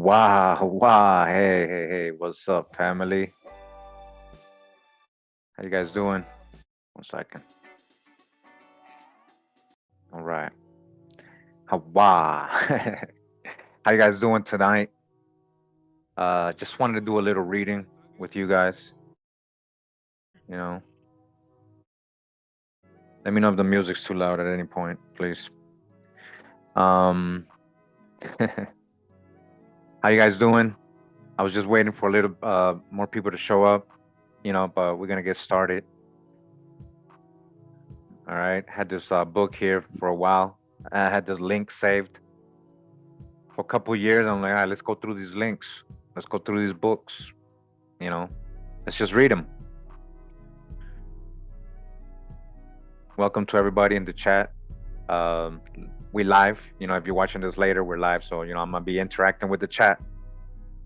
Wow. Hey. What's up, family? How you guys doing? 1 second. All right. Hawa. How you guys doing tonight? Just wanted to do a little reading with you guys. You know, let me know if the music's too loud at any point, please. Um, how you guys doing? I was just waiting for a little more people to show up. But we're gonna get started. All right. Had this book here for a while. I had this link saved for a couple years. I'm like, all right, let's go through these links. Let's go through these books. You know, let's just read them. Welcome to everybody in the chat. We live. If you're watching this later, we're live. So I'm gonna be interacting with the chat,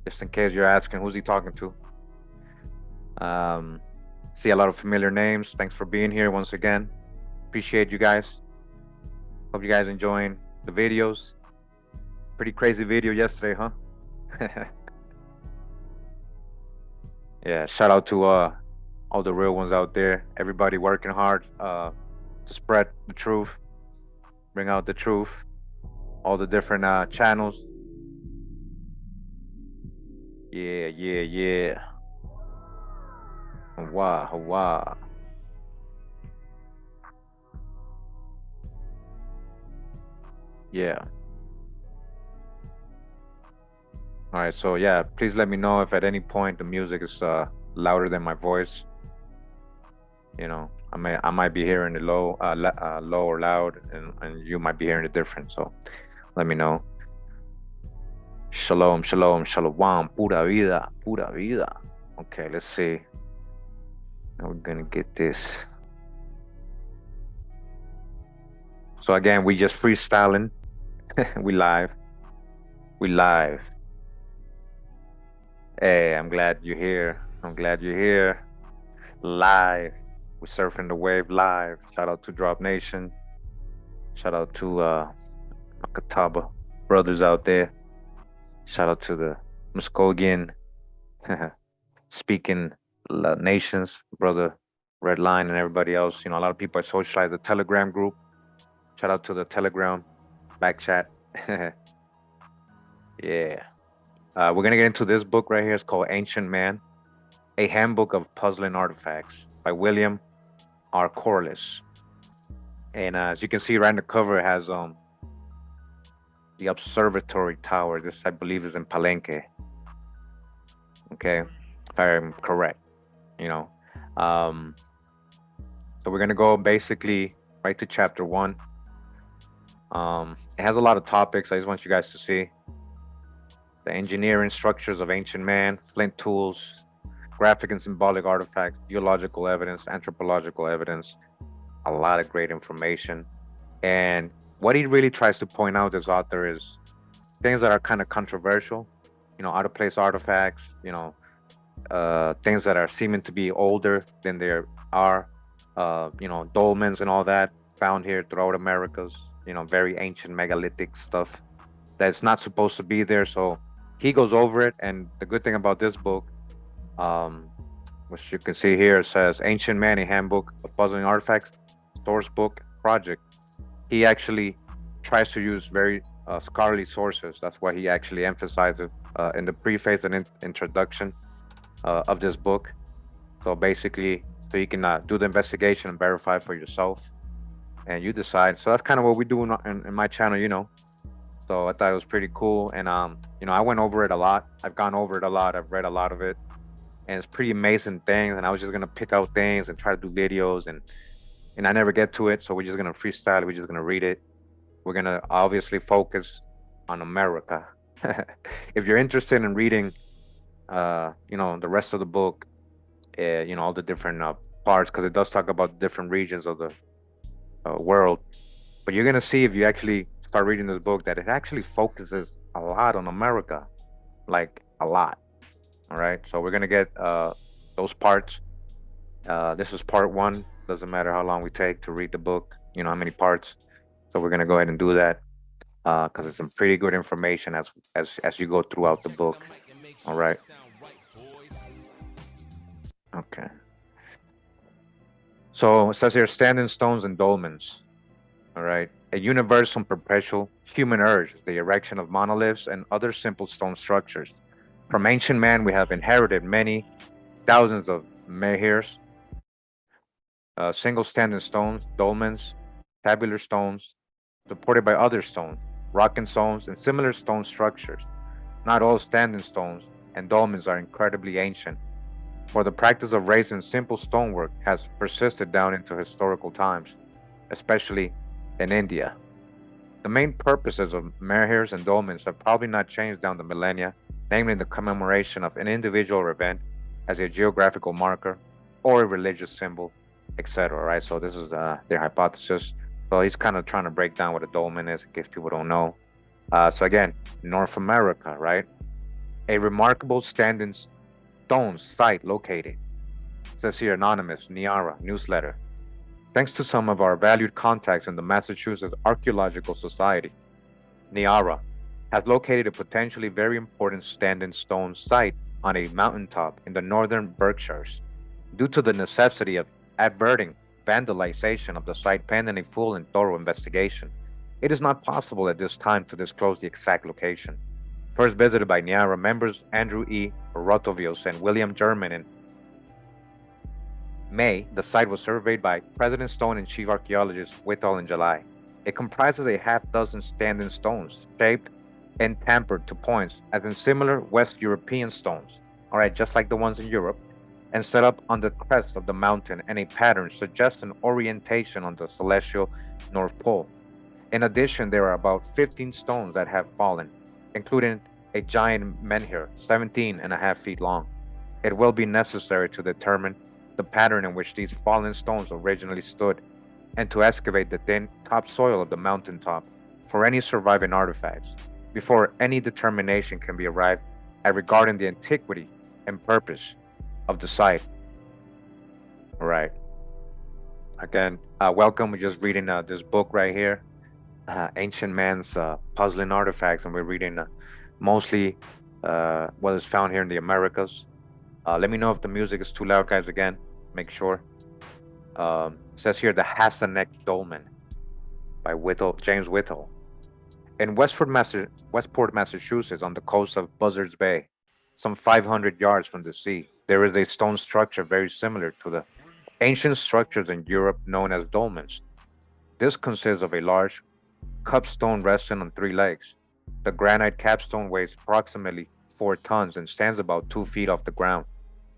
just in case you're asking who's he talking to. See a lot of familiar names. Thanks for being here once again. Appreciate you guys. Hope you guys enjoying the videos. Pretty crazy video yesterday, huh? Yeah, shout out to all the real ones out there. Everybody working hard to spread the truth, bring out the truth. All the different channels. Yeah. Wow. Yeah. All right, so yeah, please let me know if at any point the music is louder than my voice. I might be hearing it low or loud, and you might be hearing it different. So let me know. Shalom, pura vida. Okay, let's see. Now we're gonna get this. So again, we just freestyling. We live. Hey, I'm glad you're here. Live. We're surfing the wave live. Shout out to Drop Nation. Shout out to Makataba brothers out there. Shout out to the Muskogean speaking nations, brother Red Line and everybody else. A lot of people I socialize the Telegram group. Shout out to the Telegram back chat. Yeah. We're gonna get into this book right here. It's called Ancient Man, a Handbook of Puzzling Artifacts by William R. Corliss. And as you can see right in the cover, it has the observatory tower. This, I believe, is in Palenque. Okay, if I'm correct. So we're gonna go basically right to chapter 1. It has a lot of topics. I just want you guys to see the engineering structures of ancient man, flint tools, graphic and symbolic artifacts, geological evidence, anthropological evidence, a lot of great information. And what he really tries to point out, this author, is things that are kind of controversial, out of place artifacts, things that are seeming to be older than they are, dolmens and all that found here throughout Americas, very ancient megalithic stuff that's not supposed to be there. So he goes over it. And the good thing about this book, which you can see here, says Ancient Man, a Handbook of Puzzling Artifacts, source book project. He actually tries to use very scholarly sources. That's why he actually emphasizes in the preface and introduction of this book. So basically, so you can do the investigation and verify for yourself, and you decide. So that's kind of what we do in my channel, So I thought it was pretty cool. And I went over it a lot. I've gone over it a lot. I've read a lot of it, and it's pretty amazing things. And I was just gonna pick out things and try to do videos, and I never get to it. So we're just gonna freestyle. We're just gonna read it. We're gonna obviously focus on America. If you're interested in reading, the rest of the book, all the different parts, because it does talk about different regions of the world. But you're gonna see, if you actually start reading this book, that it actually focuses a lot on America, like a lot. All right, so we're gonna get those parts. This is part 1. Doesn't matter how long we take to read the book, how many parts. So we're gonna go ahead and do that. because it's some pretty good information as you go throughout the book. All right. Okay. So it says here, Standing Stones and Dolmens. All right. A universal and perpetual human urge is the erection of monoliths and other simple stone structures. From ancient man, we have inherited many thousands of menhirs, single standing stones, dolmens, tabular stones, supported by other stones, rocking stones, and similar stone structures. Not all standing stones and dolmens are incredibly ancient, for the practice of raising simple stonework has persisted down into historical times, especially in India. The main purposes of menhirs and dolmens have probably not changed down the millennia, namely the commemoration of an individual event as a geographical marker or a religious symbol, etc. Right? So this is their hypothesis. So he's kind of trying to break down what a dolmen is in case people don't know. So again, North America, right? A remarkable standing stone site located. It says here anonymous Niara newsletter. Thanks to some of our valued contacts in the Massachusetts Archaeological Society, Niara has located a potentially very important standing stone site on a mountaintop in the northern Berkshires. Due to the necessity of averting vandalization of the site pending a full and thorough investigation, it is not possible at this time to disclose the exact location. First visited by Niara members Andrew E. Rotovios and William German in May, the site was surveyed by President Stone and Chief Archaeologist Whitall in July. It comprises a half dozen standing stones, shaped and tampered to points as in similar West European stones, all right, just like the ones in Europe, and set up on the crest of the mountain in a pattern suggesting orientation on the celestial North Pole. In addition, there are about 15 stones that have fallen, including a giant menhir, 17 and a half feet long. It will be necessary to determine the pattern in which these fallen stones originally stood, and to excavate the thin topsoil of the mountaintop for any surviving artifacts, before any determination can be arrived at regarding the antiquity and purpose of the site. All right. Again, welcome. We're just reading this book right here, Ancient Man's Puzzling Artifacts, and we're reading mostly what is found here in the Americas. Let me know if the music is too loud, guys. Again, make sure. Says here the Hassaneck Dolmen by James Whittle. In Westport, Massachusetts, on the coast of Buzzards Bay, some 500 yards from the sea, there is a stone structure very similar to the ancient structures in Europe known as dolmens. This consists of a large cupstone resting on three legs. The granite capstone weighs approximately 4 tons and stands about 2 feet off the ground.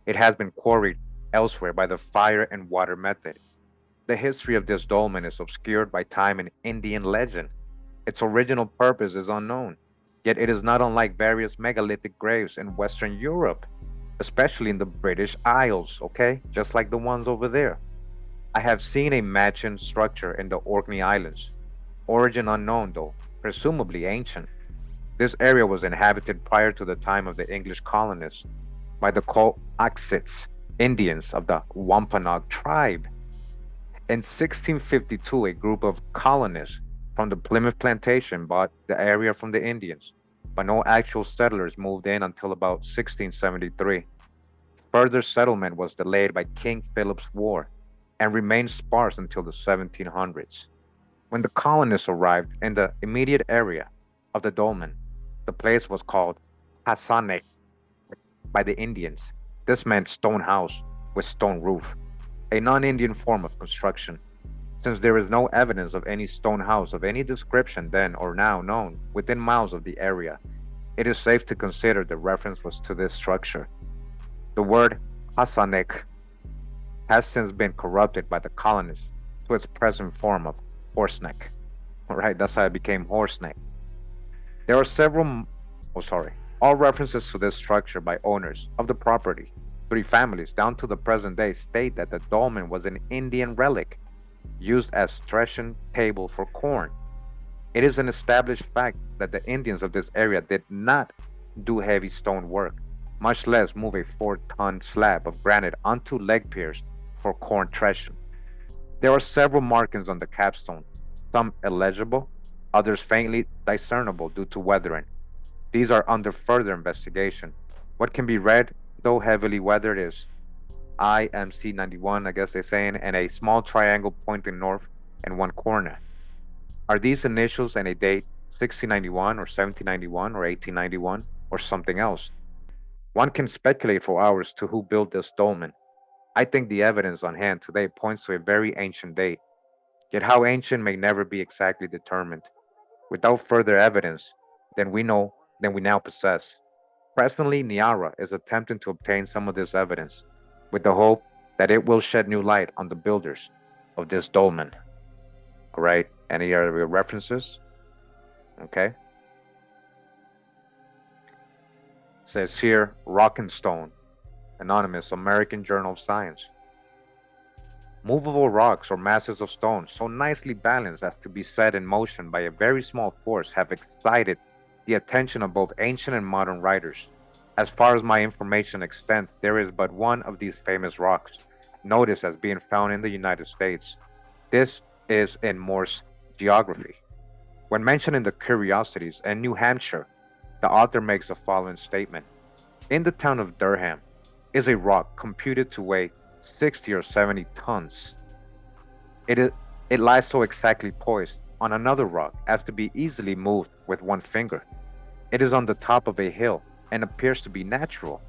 It has been quarried elsewhere by the fire and water method. The history of this dolmen is obscured by time and Indian legend. Its original purpose is unknown, yet it is not unlike various megalithic graves in Western Europe, especially in the British Isles, okay? Just like the ones over there. I have seen a matching structure in the Orkney Islands. Origin unknown though, presumably ancient. This area was inhabited prior to the time of the English colonists by the Coaxits, Indians of the Wampanoag tribe. In 1652, a group of colonists from the Plymouth plantation bought the area from the Indians, but no actual settlers moved in until about 1673. Further settlement was delayed by King Philip's War and remained sparse until the 1700s. When the colonists arrived in the immediate area of the dolmen, the place was called Hassanek by the Indians. This meant stone house with stone roof, a non-Indian form of construction. Since there is no evidence of any stone house of any description then or now known within miles of the area, it is safe to consider the reference was to this structure. The word Hassanek has since been corrupted by the colonists to its present form of horseneck. All right, that's how it became horseneck. There are all references to this structure by owners of the property, 3 families down to the present day, state that the dolmen was an Indian relic used as threshing table for corn. It is an established fact that the Indians of this area did not do heavy stone work, much less move a 4-ton slab of granite onto leg piers for corn threshing. There are several markings on the capstone, some illegible, others faintly discernible due to weathering. These are under further investigation. What can be read, though heavily weathered, is IMC 91, I guess they're saying, and a small triangle pointing north in one corner. Are these initials and a date 1691 or 1791 or 1891 or something else? One can speculate for hours to who built this dolmen. I think the evidence on hand today points to a very ancient date, yet how ancient may never be exactly determined. Without further evidence than we now possess. Presently, Niara is attempting to obtain some of this evidence, with the hope that it will shed new light on the builders of this dolmen. All right, any other references? Okay. Says here, Rock and Stone, Anonymous, American Journal of Science. Movable rocks or masses of stone so nicely balanced as to be set in motion by a very small force have excited the attention of both ancient and modern writers. As far as my information extends, there is but one of these famous rocks noticed as being found in the United States. This is in Morse geography. When mentioning the curiosities in New Hampshire, the author makes the following statement. In the town of Durham is a rock computed to weigh 60 or 70 tons. It lies so exactly poised on another rock as to be easily moved with one finger. It is on the top of a hill and appears to be natural.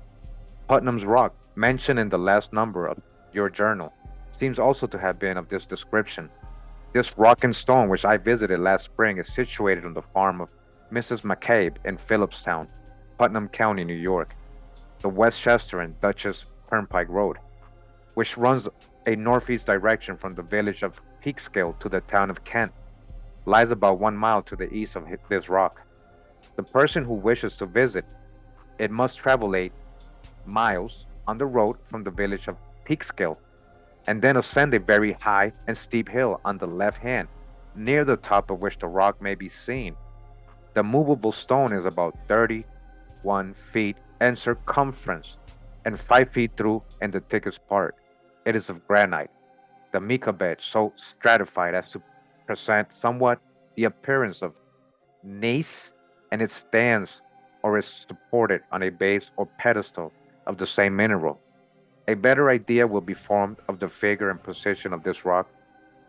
Putnam's Rock, mentioned in the last number of your journal, seems also to have been of this description. This rock and stone, which I visited last spring, is situated on the farm of Mrs. McCabe in Phillipstown, Putnam County, New York, the Westchester and Dutchess Turnpike Road, which runs a northeast direction from the village of Peekskill to the town of Kent, lies about 1 mile to the east of this rock. The person who wishes to visit it must travel 8 miles on the road from the village of Peekskill, and then ascend a very high and steep hill on the left hand, near the top of which the rock may be seen. The movable stone is about 31 feet in circumference and 5 feet through in the thickest part. It is of granite, the mica bed so stratified as to present somewhat the appearance of gneiss, and it stands or is supported on a base or pedestal of the same mineral. A better idea will be formed of the figure and position of this rock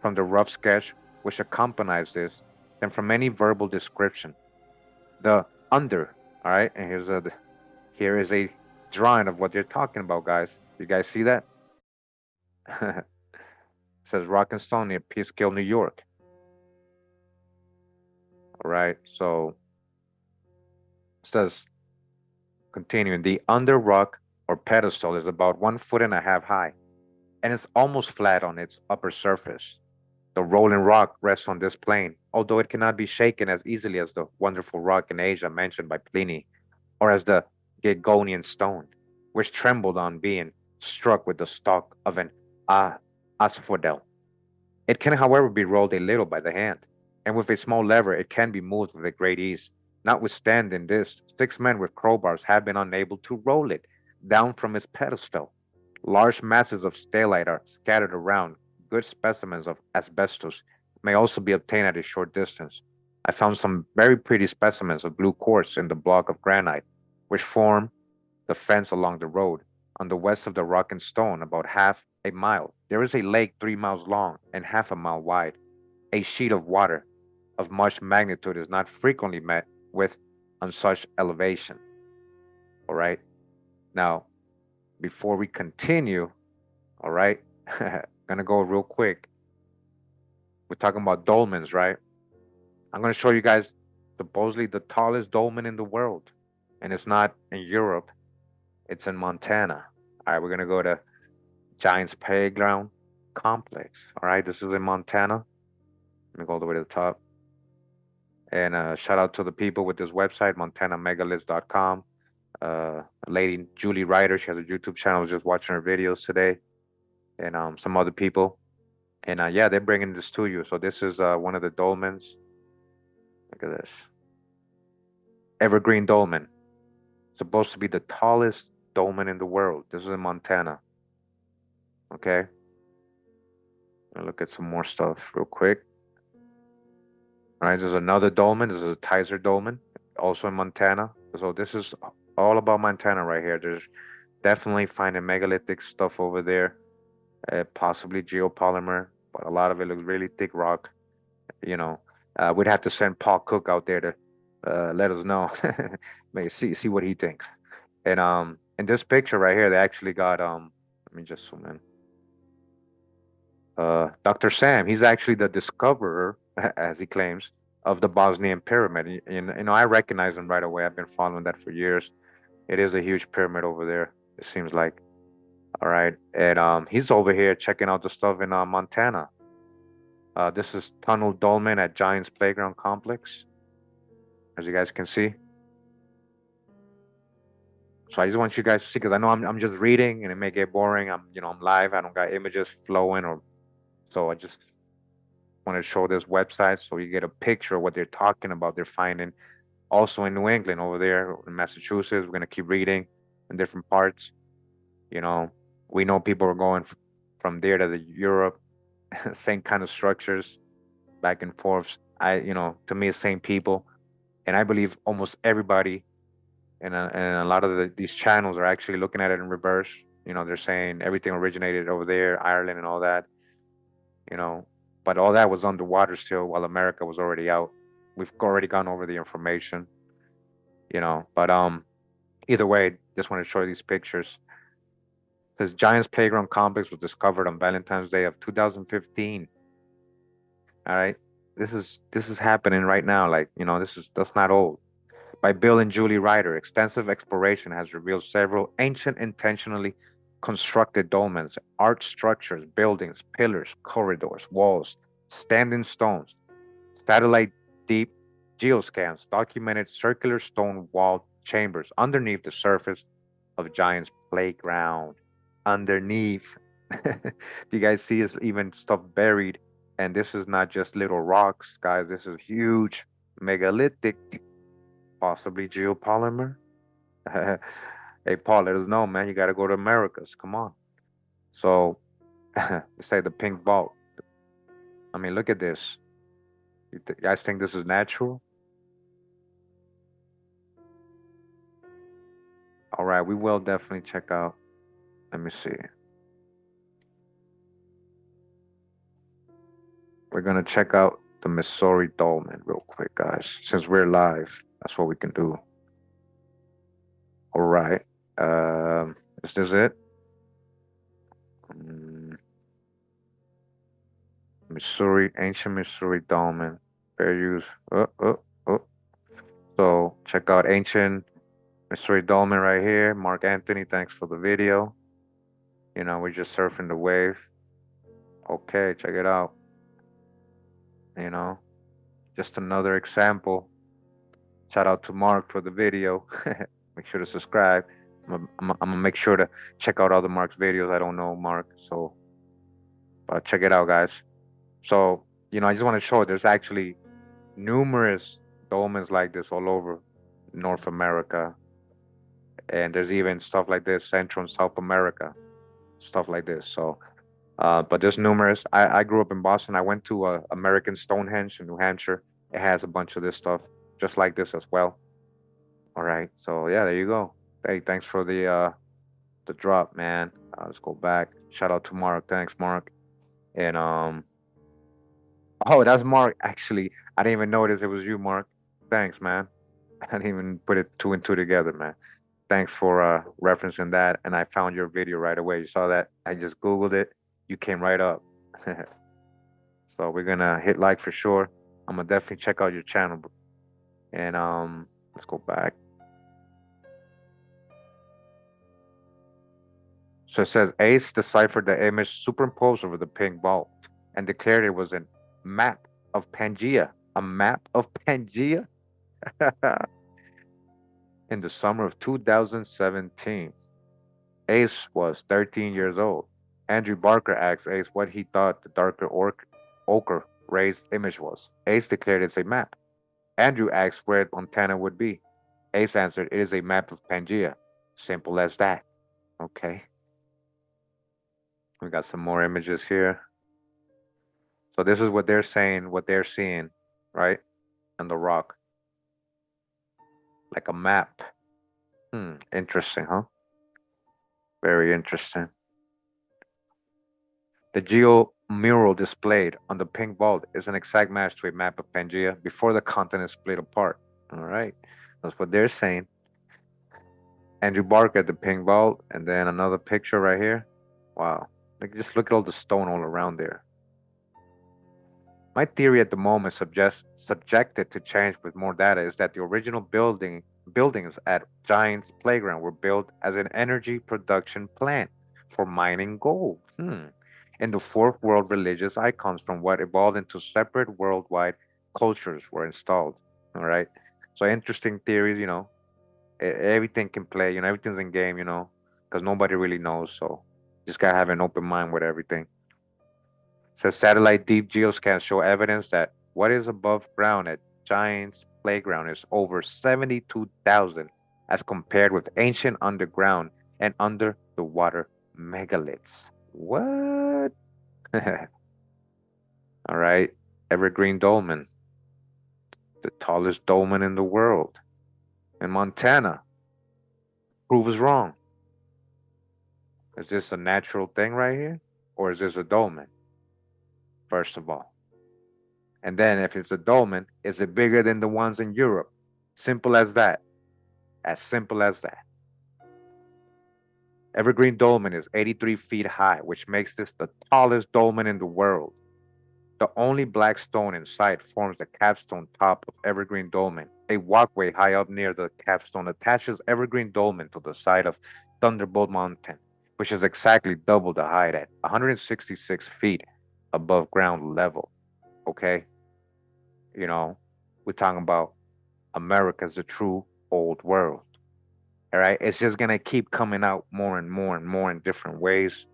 from the rough sketch which accompanies this than from any verbal description. The under, all right, and here is a drawing of what they're talking about, guys. You guys see that? It says Rock and Stone near Peekskill, New York. All right, so it says, continuing, the under rock or pedestal is about 1.5 feet high, and is almost flat on its upper surface. The rolling rock rests on this plane, although it cannot be shaken as easily as the wonderful rock in Asia mentioned by Pliny, or as the Gegonian stone, which trembled on being struck with the stalk of an asphodel. It can, however, be rolled a little by the hand, and with a small lever it can be moved with a great ease. Notwithstanding this, 6 men with crowbars have been unable to roll it down from its pedestal. Large masses of stalite are scattered around. Good specimens of asbestos may also be obtained at a short distance. I found some very pretty specimens of blue quartz in the block of granite, which form the fence along the road. On the west of the rock and stone, about half a mile, there is a lake 3 miles long and half a mile wide. A sheet of water of much magnitude is not frequently met with on such elevation. All right. Now, before we continue, all right, gonna go real quick. We're talking about dolmens, right? I'm gonna show you guys supposedly the tallest dolmen in the world, and it's not in Europe. It's in Montana. All right, we're gonna go to Giants Playground Complex. All right, this is in Montana. Let me go all the way to the top. And shout out to the people with this website, montanamegalitz.com. Lady Julie Ryder, she has a YouTube channel. I was just watching her videos today, and some other people. And yeah, they're bringing this to you. So this is one of the dolmens. Look at this. Evergreen Dolmen. Supposed to be the tallest dolmen in the world. This is in Montana. Okay. I'll look at some more stuff real quick. All right, there's another dolmen. This is a Tizer dolmen, also in Montana. So this is all about Montana right here. There's definitely finding megalithic stuff over there, possibly geopolymer, but a lot of it looks really thick rock. You know, we'd have to send Paul Cook out there to let us know, maybe see what he thinks. And in this picture right here, they actually got let me just zoom in. Dr. Sam, he's actually the discoverer, as he claims, of the Bosnian pyramid. I recognize him right away. I've been following that for years. It is a huge pyramid over there, it seems like. All right. And he's over here checking out the stuff in Montana. This is Tunnel Dolmen at Giants Playground Complex, as you guys can see. So I just want you guys to see, because I know I'm just reading and it may get boring. I'm live. I don't got images flowing, or so I just want to show this website so you get a picture of what they're talking about. They're finding also in New England over there in Massachusetts. We're gonna keep reading in different parts. You know, we know people are going from there to Europe, same kind of structures, back and forth. To me, it's same people, and I believe almost everybody and a lot of these channels are actually looking at it in reverse. They're saying everything originated over there, Ireland, and all that. You know, but all that was underwater still, while America was already out. We've already gone over the information. But either way, just want to show you these pictures. This Giants Playground Complex was discovered on Valentine's Day of 2015. All right, this is happening right now. Like, that's not old. By Bill and Julie Ryder, extensive exploration has revealed several ancient, intentionally constructed dolmens, art structures, buildings, pillars, corridors, walls, standing stones, satellite deep geoscans documented circular stone walled chambers underneath the surface of Giant's playground. Underneath. Do you guys see it's even stuff buried? And this is not just little rocks, guys. This is huge, megalithic, possibly geopolymer. Hey, Paul, let us know, man. You got to go to Americas. Come on. So, say the pink vault. I mean, look at this. You guys think this is natural? All right, we will definitely check out. Let me see. We're gonna check out the Missouri Dolmen real quick, guys. Since we're live, that's what we can do. All right. Is this it? Mm, Missouri, ancient Missouri Dolmen. Fair use. Oh. So check out ancient Missouri Dolmen right here. Mark Anthony, thanks for the video. We're just surfing the wave. Okay, check it out. You know, just another example. Shout out to Mark for the video. Make sure to subscribe. I'm gonna make sure to check out other Mark's videos. I don't know Mark, so check it out, guys. So, I just want to show there's actually numerous dolmens like this all over North America, and there's even stuff like this Central and South America, stuff like this. So, but there's numerous. I grew up in Boston. I went to American Stonehenge in New Hampshire. It has a bunch of this stuff, just like this as well. All right. So yeah, there you go. Hey, thanks for the drop, man. Let's go back. Shout out to Mark. Thanks, Mark. And oh, that's Mark. Actually, I didn't even notice it was you, Mark. Thanks, man. I didn't even put it two and two together, man. Thanks for referencing that. And I found your video right away. You saw that? I just Googled it. You came right up. So we're gonna hit like for sure. I'm gonna definitely check out your channel. And let's go back. So it says Ace deciphered the image superimposed over the pink vault and declared it was a map of Pangea. A map of Pangea? In the summer of 2017. Ace was 13 years old. Andrew Barker asked Ace what he thought the darker ochre raised image was. Ace declared it's a map. Andrew asked where Montana would be. Ace answered it is a map of Pangea. Simple as that. Okay. We got some more images here. So this is what they're saying, what they're seeing. right? And the rock, like a map. Interesting, huh? Very interesting. The geo mural displayed on the pink vault is an exact match to a map of Pangea before the continent split apart. All right, that's what they're saying. Andrew Barker at the pink vault, and then another picture right here. Wow, like just look at all the stone all around there. My theory at the moment, subjected to change with more data, is that the original buildings at Giant's Playground were built as an energy production plant for mining gold. And the fourth world religious icons from what evolved into separate worldwide cultures were installed. All right. So interesting theories, everything can play, everything's in game, because nobody really knows. So just gotta have an open mind with everything. So satellite deep geoscans show evidence that what is above ground at Giant's Playground is over 72,000 as compared with ancient underground and under the water megaliths. What? All right. Evergreen Dolmen, the tallest dolmen in the world. In Montana, prove us wrong. Is this a natural thing right here? Or is this a dolmen, first of all? And then if it's a dolmen, is it bigger than the ones in Europe? Simple as that. As simple as that. Evergreen Dolmen is 83 feet high, which makes this the tallest dolmen in the world. The only black stone in sight forms the capstone top of Evergreen Dolmen. A walkway high up near the capstone attaches Evergreen Dolmen to the side of Thunderbolt Mountain, which is exactly double the height at 166 feet above ground level. Okay? You know, we're talking about America's the true old world. All right? It's just going to keep coming out more and more and more in different ways.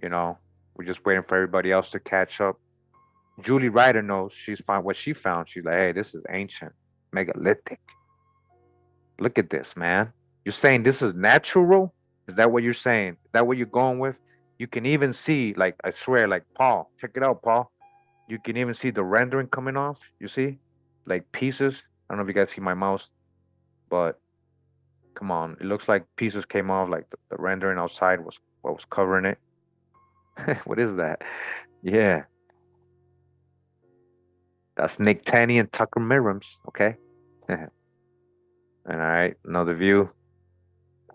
You know, we're just waiting for everybody else to catch up. Julie Ryder knows she's found what she found. She's like, hey, this is ancient, megalithic. Look at this, man. You're saying this is natural? Is that what you're saying? Is that what you're going with? You can even see, like, I swear, like, Paul, check it out, Paul. You can even see the rendering coming off. You see? Like pieces. I don't know if you guys see my mouse, but come on. It looks like pieces came off, like the rendering outside was what was covering it. What is that? Yeah, that's Nick Tanny and Tucker Miriams. Okay. And all right, another view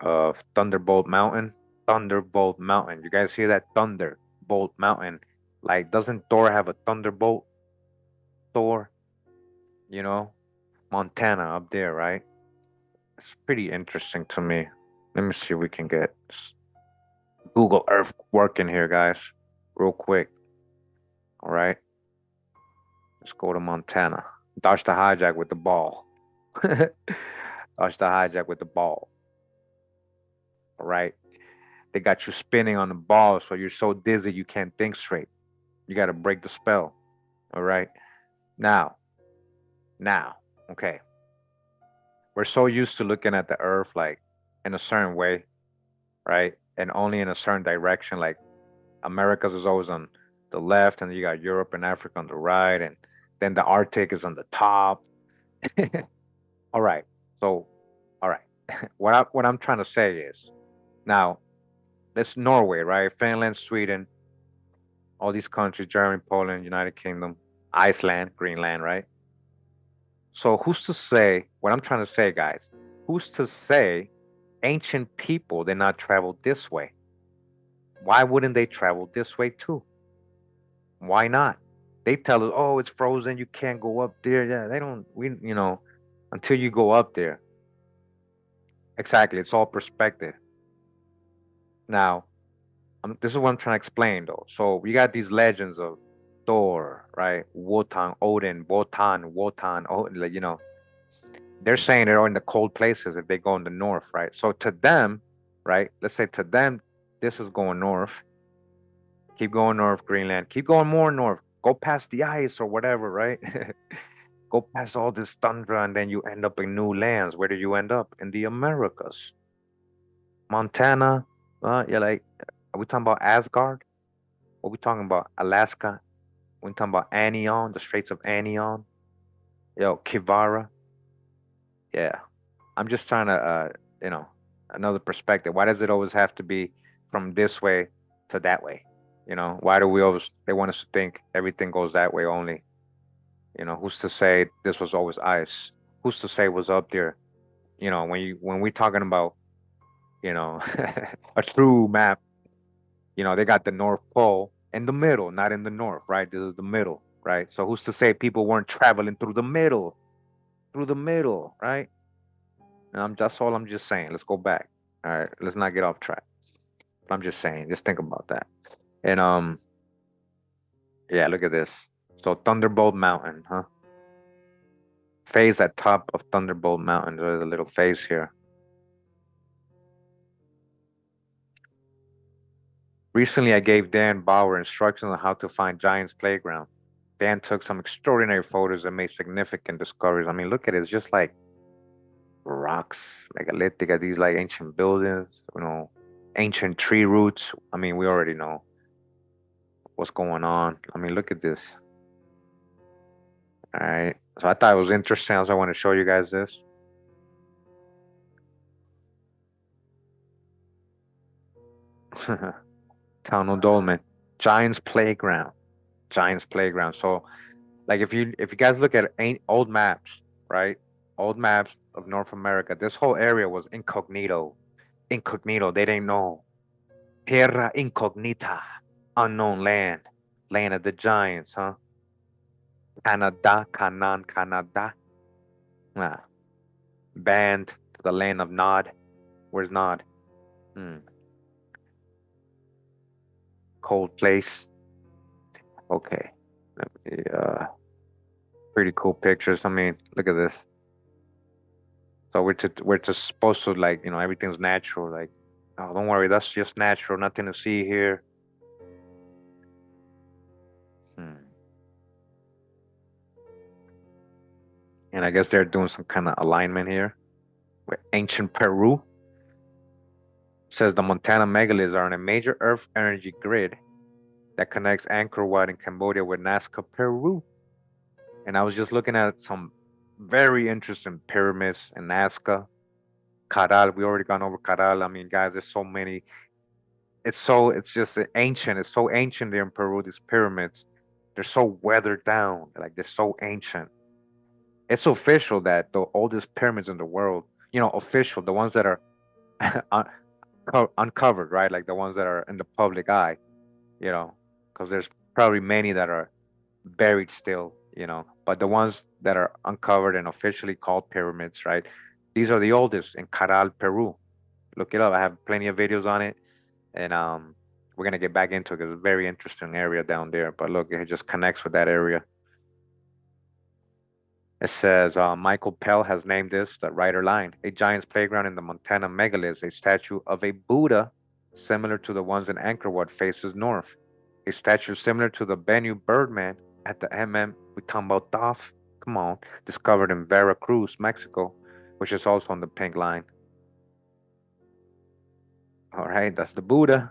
of Thunderbolt Mountain. Thunderbolt Mountain. You guys hear that? Thunderbolt Mountain. Like, doesn't Thor have a thunderbolt? Thor, you know, Montana up there, right? It's pretty interesting to me. Let me see if we can get Google Earth working here, guys, real quick. All right, let's go to Montana. Dodge the hijack with the ball. Dodge the hijack with the ball. All right. They got you spinning on the ball, so you're so dizzy you can't think straight. You got to break the spell. All right. Now, now, okay. We're so used to looking at the Earth like in a certain way, right? And only in a certain direction. Like Americas is always on the left, and you got Europe and Africa on the right, and then the Arctic is on the top. All right. So, all right. What I'm trying to say is now that's Norway, right? Finland, Sweden, all these countries, Germany, Poland, United Kingdom, Iceland, Greenland, right? So who's to say what I'm trying to say, guys? Who's to say ancient people did not travel this way? Why wouldn't they travel this way too? Why not? They tell us, oh, it's frozen, you can't go up there. Yeah, they don't until you go up there. Exactly, it's all perspective. Now, this is what I'm trying to explain though. So we got these legends of Thor, right? Wotan, Odin, Wotan, oh, like, they're saying they're in the cold places if they go in the north, right? So to them, right? Let's say to them, this is going north. Keep going north, Greenland. Keep going more north. Go past the ice or whatever, right? Go past all this tundra, and then you end up in new lands. Where do you end up? In the Americas, Montana. You're like, are we talking about Asgard? What are we talking about? Alaska, We're talking about Anion, the Straits of Anion. Yo, Kivara. Yeah. I'm just trying to, you know, another perspective. Why does it always have to be from this way to that way? You know, why do we always, they want us to think everything goes that way only? You know, who's to say this was always ice? Who's to say it was up there? You know, when we talking about, you know, a true map, you know, they got the North Pole in the middle, not in the north, right? This is the middle, right? So who's to say people weren't traveling through the middle, right? And that's all I'm just saying. Let's go back. All right, let's not get off track. I'm just saying, just think about that. And yeah, look at this. So Thunderbolt Mountain, huh? Phase at top of Thunderbolt Mountain. There's a little phase here. Recently, I gave Dan Bauer instructions on how to find Giant's Playground. Dan took some extraordinary photos and made significant discoveries. I mean, look at it. It's just like rocks, megalithic, at these like ancient buildings, you know, ancient tree roots. I mean, we already know what's going on. I mean, look at this. All right. So I thought it was interesting. So I want to show you guys this. Town of Dolmen. Giants Playground. Giants Playground. So like if you guys look at old maps, right? Old maps of North America, this whole area was incognito. Incognito. They didn't know. Terra incognita. Unknown land. Land of the giants, huh? Canada, Canaan, Canada. Ah, banned to the land of Nod. Where's Nod? Hmm. Cold place. Okay. Let me, pretty cool pictures. I mean, look at this. So we're just supposed to like, you know, everything's natural. Like, oh, don't worry, that's just natural. Nothing to see here. Hmm. And I guess they're doing some kind of alignment here. With ancient Peru says the Montana megaliths are on a major Earth energy grid that connects Angkor Wat in Cambodia with Nazca, Peru. And I was just looking at some very interesting pyramids in Nazca. Caral, we already gone over Caral. I mean, guys, there's so many. It's just ancient. It's so ancient there in Peru. These pyramids, they're so weathered down. Like they're so ancient. It's official that the oldest pyramids in the world, you know, official, the ones that are uncovered, right? Like the ones that are in the public eye, you know, because there's probably many that are buried still, you know, but the ones that are uncovered and officially called pyramids, right? These are the oldest in Caral, Peru. Look it up. I have plenty of videos on it, and we're gonna get back into it because it's a very interesting area down there. But look, it just connects with that area. It says Michael Pell has named this the Rider Line, a giant's playground in the Montana megaliths. A statue of a Buddha, similar to the ones in Angkor Wat, faces north. A statue similar to the Bennu Birdman at the we talking about Doff. Come on, discovered in Veracruz, Mexico, which is also on the pink line. All right, that's the Buddha.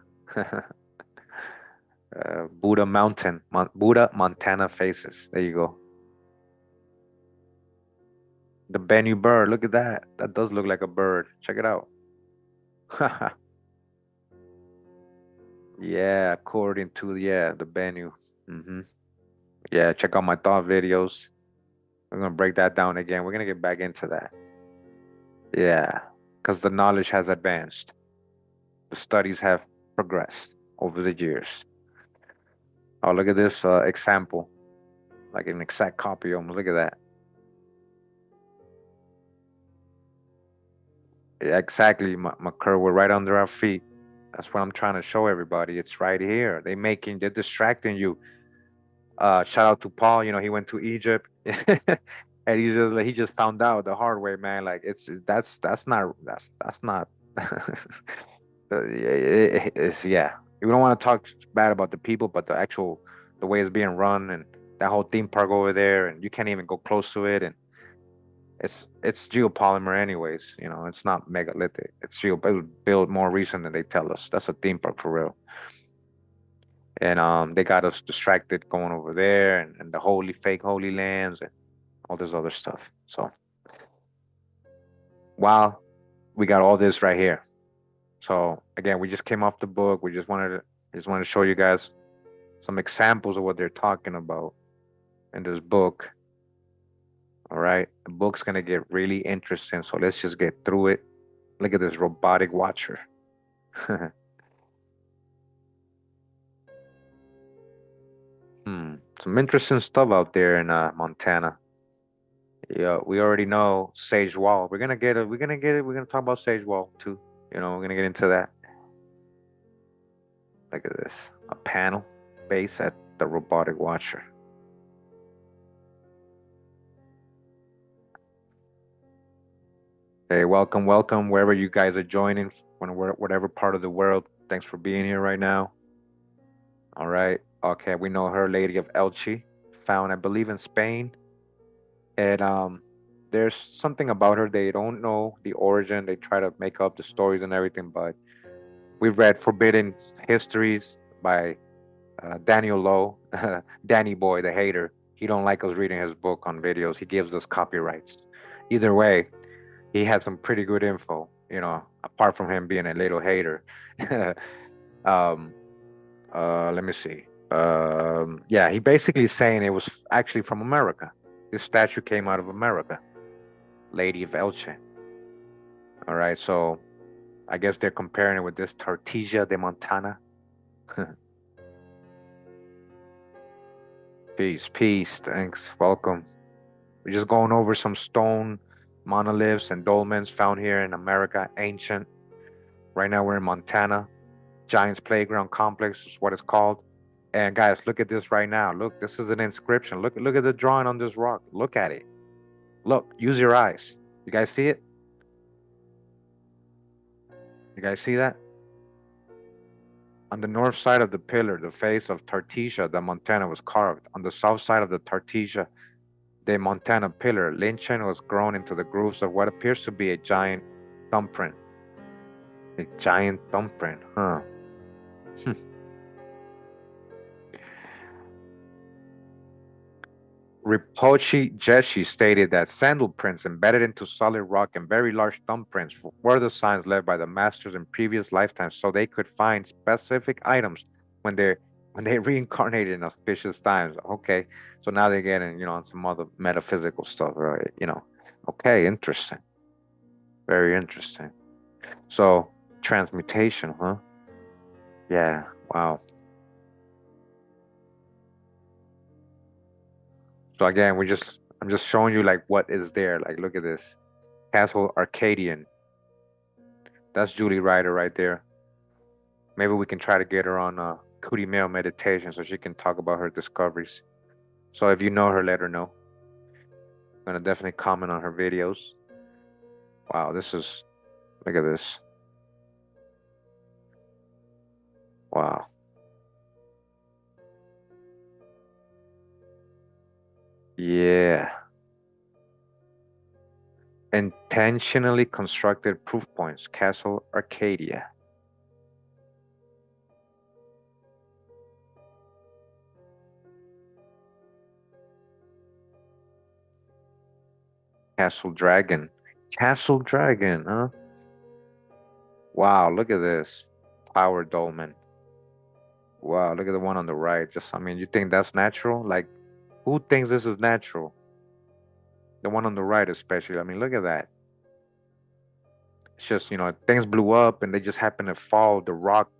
Buddha Mountain, Buddha Montana faces. There you go. The Bennu bird. Look at that. That does look like a bird. Check it out. Yeah, according to the Bennu. Yeah, check out my thought videos. We're gonna break that down again. We're gonna get back into that. Yeah, because the knowledge has advanced. The studies have progressed over the years. Oh, look at this example, like an exact copy almost. Look at that. Yeah, exactly, McCur. We're right under our feet. That's what I'm trying to show everybody. It's right here. They're distracting you. Shout out to Paul. You know, he went to Egypt, and he just found out the hard way, man. Like that's not. It's yeah. We don't want to talk bad about the people, but the way it's being run and that whole theme park over there, and you can't even go close to it, and it's geopolymer anyways. You know, it's not megalithic. It was built more recent than they tell us. That's a theme park for real. and they got us distracted going over there and the holy fake holy lands and all this other stuff. So wow, we got all this right here. So again, we just came off the book. We just wanted to show you guys some examples of what they're talking about in this book. All right, the book's gonna get really interesting. So let's just get through it. Look at this robotic watcher. Some interesting stuff out there in Montana. Yeah, we already know Sage Wall. We're gonna get it. We're gonna get it. We're gonna talk about Sage Wall too. We're gonna get into that. Look at this. A panel base at the robotic watcher. Hey, welcome, welcome, wherever you guys are joining, whatever part of the world. Thanks for being here right now. All right. Okay, we know her, Lady of Elche, found, I believe, in Spain. And there's something about her they don't know the origin. They try to make up the stories and everything, but we've read Forbidden Histories by Daniel Lowe, Danny Boy, the hater. He don't like us reading his book on videos. He gives us copyrights. Either way, he had some pretty good info. Apart from him being a little hater. um, Let me see. Yeah, he basically saying it was actually from America. This statue came out of America, Lady of Elche. All right, so I guess they're comparing it with this Tartisia de Montana. Peace, peace. Thanks. Welcome. We're just going over some stone monoliths and dolmens found here in America, ancient. Right now we're in Montana. Giants Playground Complex is what it's called. And guys, look at this right now. Look, this is an inscription. Look at the drawing on this rock. Look at it. Look, use your eyes. You guys see it? You guys see that? On the north side of the pillar, the face of Tartisia de Montana was carved. On the south side of the Tartisia de Montana pillar, lichen was grown into the grooves of what appears to be a giant thumbprint. A giant thumbprint, huh? Rinpoche Geshe stated that sandal prints embedded into solid rock and very large thumbprints were the signs left by the masters in previous lifetimes, so they could find specific items when they reincarnated in auspicious times. Okay, so now they're getting on some other metaphysical stuff, right? Okay, interesting, very interesting. So transmutation, huh? Yeah, wow. So again, I'm just showing you like what is there. Like, look at this. Castle Arcadian. That's Julie Ryder right there. Maybe we can try to get her on Kurimeo meditation so she can talk about her discoveries. So if you know her, let her know. I'm gonna definitely comment on her videos. Wow, look at this. Wow. Yeah. Intentionally constructed proof points. Castle Arcadia. Castle Dragon. Castle Dragon, huh? Wow, look at this. Tower Dolmen. Wow, look at the one on the right. Just, I mean, you think that's natural? Like, who thinks this is natural? The one on the right, especially. I mean, look at that. It's just, things blew up and they just happened to fall. The rock,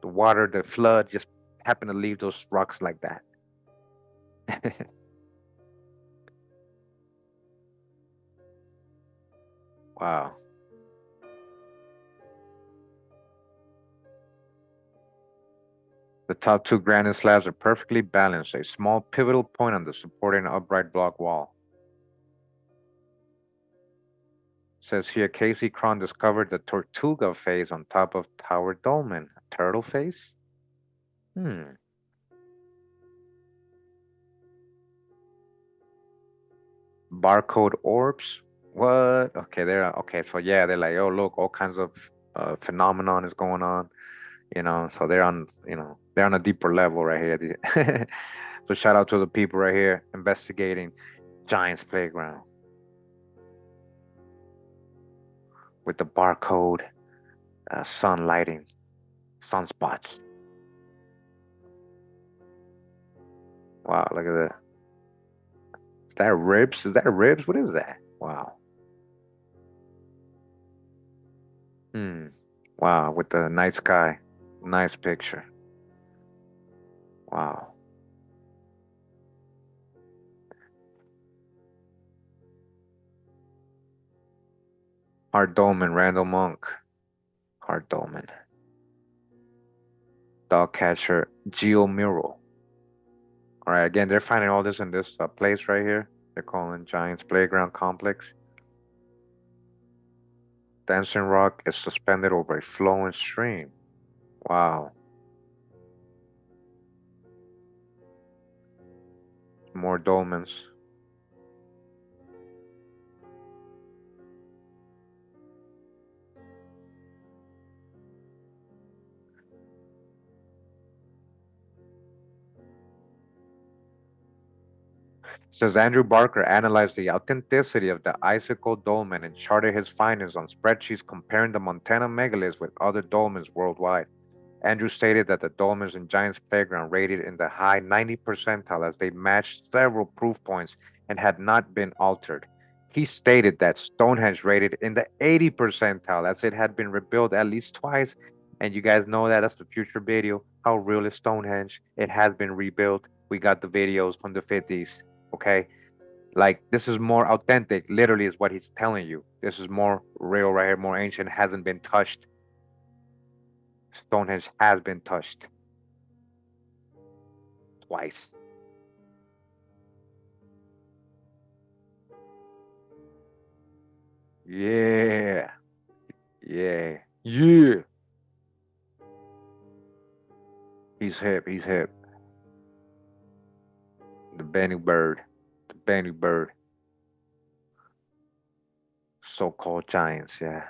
the water, the flood just happened to leave those rocks like that. Wow. The top two granite slabs are perfectly balanced, a small pivotal point on the supporting upright block wall. Says here, Casey Cron discovered the Tortuga face on top of Tower Dolmen. A turtle face? Hmm. Barcode orbs? What? Okay, okay. So yeah, they're like, oh look, all kinds of phenomenon is going on. So they're on, they're on a deeper level right here. So shout out to the people right here investigating Giants Playground with the barcode, sun lighting, sunspots. Wow, look at that. Is that ribs? Is that ribs? What is that? Wow. Hmm. Wow, with the night sky. Nice picture. Wow. Art Dolmen, Randall Monk. Art Dolmen. Dog catcher, Geo Mural. All right, again, they're finding all this in this place right here. They're calling Giants Playground Complex. Dancing rock is suspended over a flowing stream. Wow. More dolmens. Says Andrew Barker analyzed the authenticity of the icicle dolmen and charted his findings on spreadsheets comparing the Montana megaliths with other dolmens worldwide. Andrew stated that the dolmens in Giants Playground rated in the high 90 percentile as they matched several proof points and had not been altered. He stated that Stonehenge rated in the 80 percentile as it had been rebuilt at least twice. And you guys know that that's the future video. How real is Stonehenge? It has been rebuilt. We got the videos from the 50s. Okay. Like this is more authentic, literally, is what he's telling you. This is more real right here, more ancient, hasn't been touched. Stonehenge has been touched twice. Yeah, yeah, yeah. He's hip. He's hip. The Benny Bird. The Benny Bird. So-called giants. Yeah.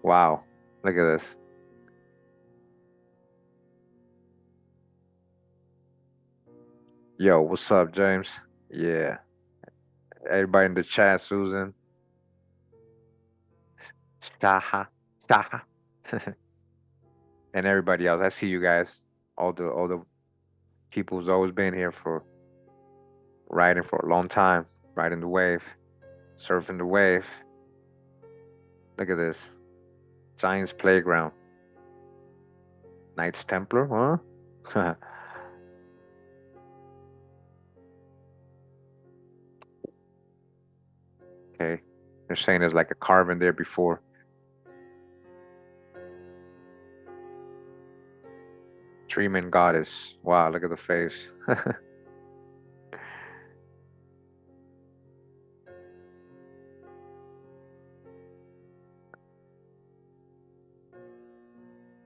Wow. Look at this. Yo, what's up, James? Yeah. Everybody in the chat, Susan, Shaha, Shaha, and everybody else. I see you guys. All the people who's always been here for riding for a long time, riding the wave, surfing the wave. Look at this. Giants Playground. Knights Templar, huh? Okay. They're saying there's like a carving there before. Dreaming Goddess. Wow, look at the face.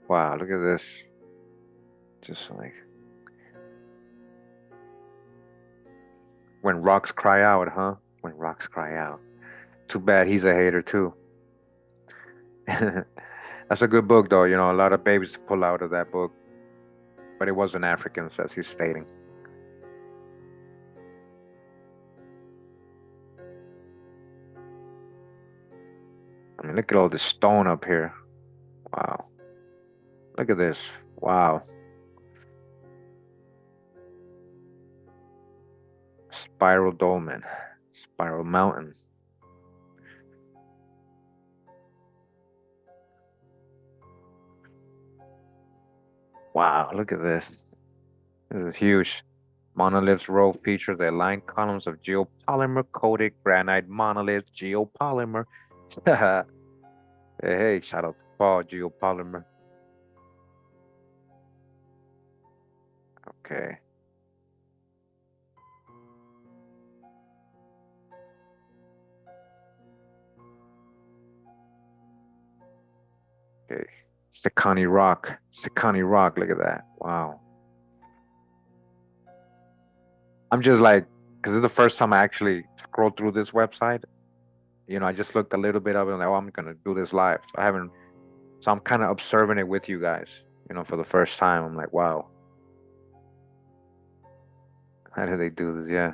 Wow, look at this. Just like when rocks cry out, huh? When rocks cry out. Too bad he's a hater too. That's a good book though, a lot of babies to pull out of that book. But it wasn't Africans, as he's stating. I mean, look at all this stone up here. Wow. Look at this. Wow. Spiral Dolmen. Spiral Mountain. Wow, look at this. This is huge. Monoliths row features the aligned columns of geopolymer coated granite monoliths. Geopolymer. Hey, hey, shout out to Paul, geopolymer. Okay. Okay. Sekani Rock. Sekani Rock. Look at that. Wow. I'm just like, because it's the first time I actually scrolled through this website. I just looked a little bit of it and like, oh, I'm gonna do this live. So I haven't, so I'm kind of observing it with you guys, for the first time. I'm like, wow, how do they do this? Yeah.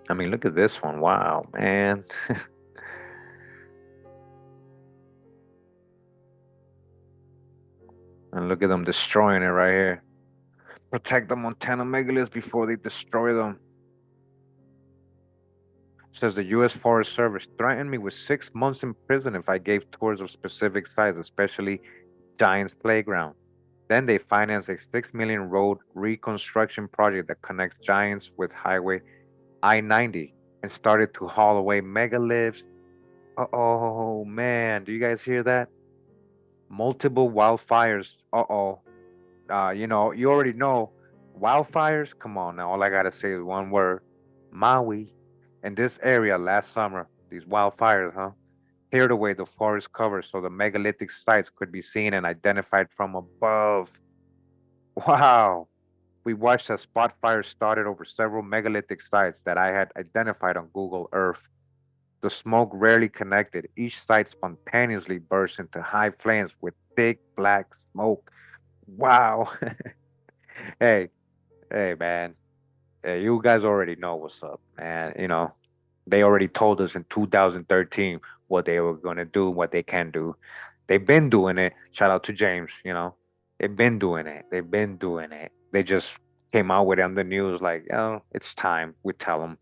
I mean, look at this one. Wow, man. And look at them destroying it right here. Protect the Montana megaliths before they destroy them. Says the U.S. Forest Service threatened me with 6 months in prison if I gave tours of specific sites, especially Giants Playground. Then they financed a 6 million road reconstruction project that connects Giants with Highway I-90 and started to haul away megaliths. Oh man, do you guys hear that? Multiple wildfires. Uh-oh. You already know wildfires. Come on now, all I gotta say is one word: Maui. In this area last summer, these wildfires, cleared away the forest cover so the megalithic sites could be seen and identified from above. Wow. We watched as spot fires started over several megalithic sites that I had identified on Google Earth. The smoke rarely connected. Each site spontaneously burst into high flames with thick black smoke. Wow. Hey, hey, man. Hey, you guys already know what's up, man. They already told us in 2013 what they were going to do, what they can do. They've been doing it. Shout out to James. They've been doing it. They've been doing it. They just came out with it on the news like, oh, it's time. We tell them.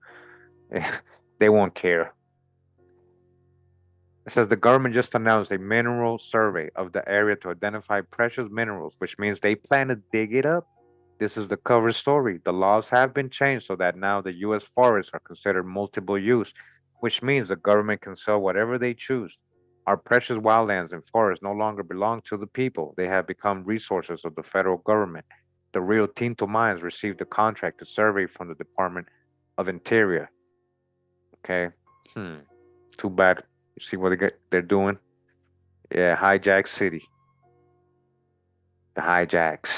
They won't care. It says the government just announced a mineral survey of the area to identify precious minerals, which means they plan to dig it up. This is the cover story. The laws have been changed so that now the U.S. forests are considered multiple use, which means the government can sell whatever they choose. Our precious wildlands and forests no longer belong to the people. They have become resources of the federal government. The Rio Tinto mines received a contract to survey from the Department of Interior. Okay. Hmm. Too bad. You see what they're doing? Yeah, hijack city. The hijacks.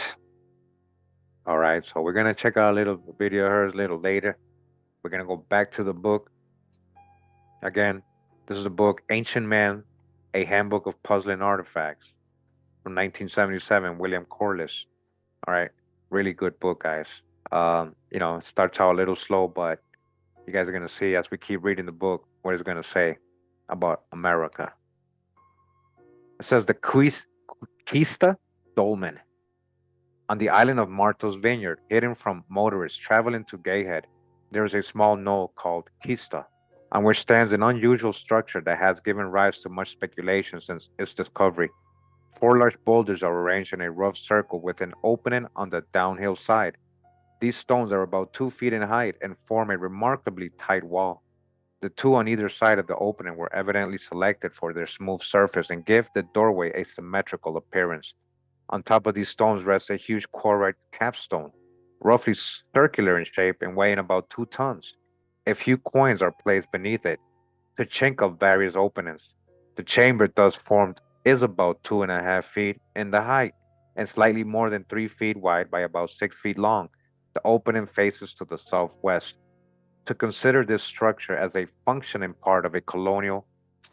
All right, so we're gonna check out a little video of hers a little later. We're gonna go back to the book again. This is the book Ancient Man, a Handbook of Puzzling Artifacts from 1977, William Corliss. All right, really good book, guys. It starts out a little slow, but you guys are gonna see as we keep reading the book what it's gonna say about America. It says the Quista Dolmen on the island of Martha's Vineyard, hidden from motorists traveling to Gayhead, there is a small knoll called Kista, on which stands an unusual structure that has given rise to much speculation since its discovery. Four large boulders are arranged in a rough circle with an opening on the downhill side. These stones are about 2 feet in height and form a remarkably tight wall. The two on either side of the opening were evidently selected for their smooth surface and give the doorway a symmetrical appearance. On top of these stones rests a huge quartzite capstone, roughly circular in shape and weighing about 2 tons. A few coins are placed beneath it to chink up various openings. The chamber thus formed is about 2.5 feet in the height and slightly more than 3 feet wide by about 6 feet long. The opening faces to the southwest. To consider this structure as a functioning part of a colonial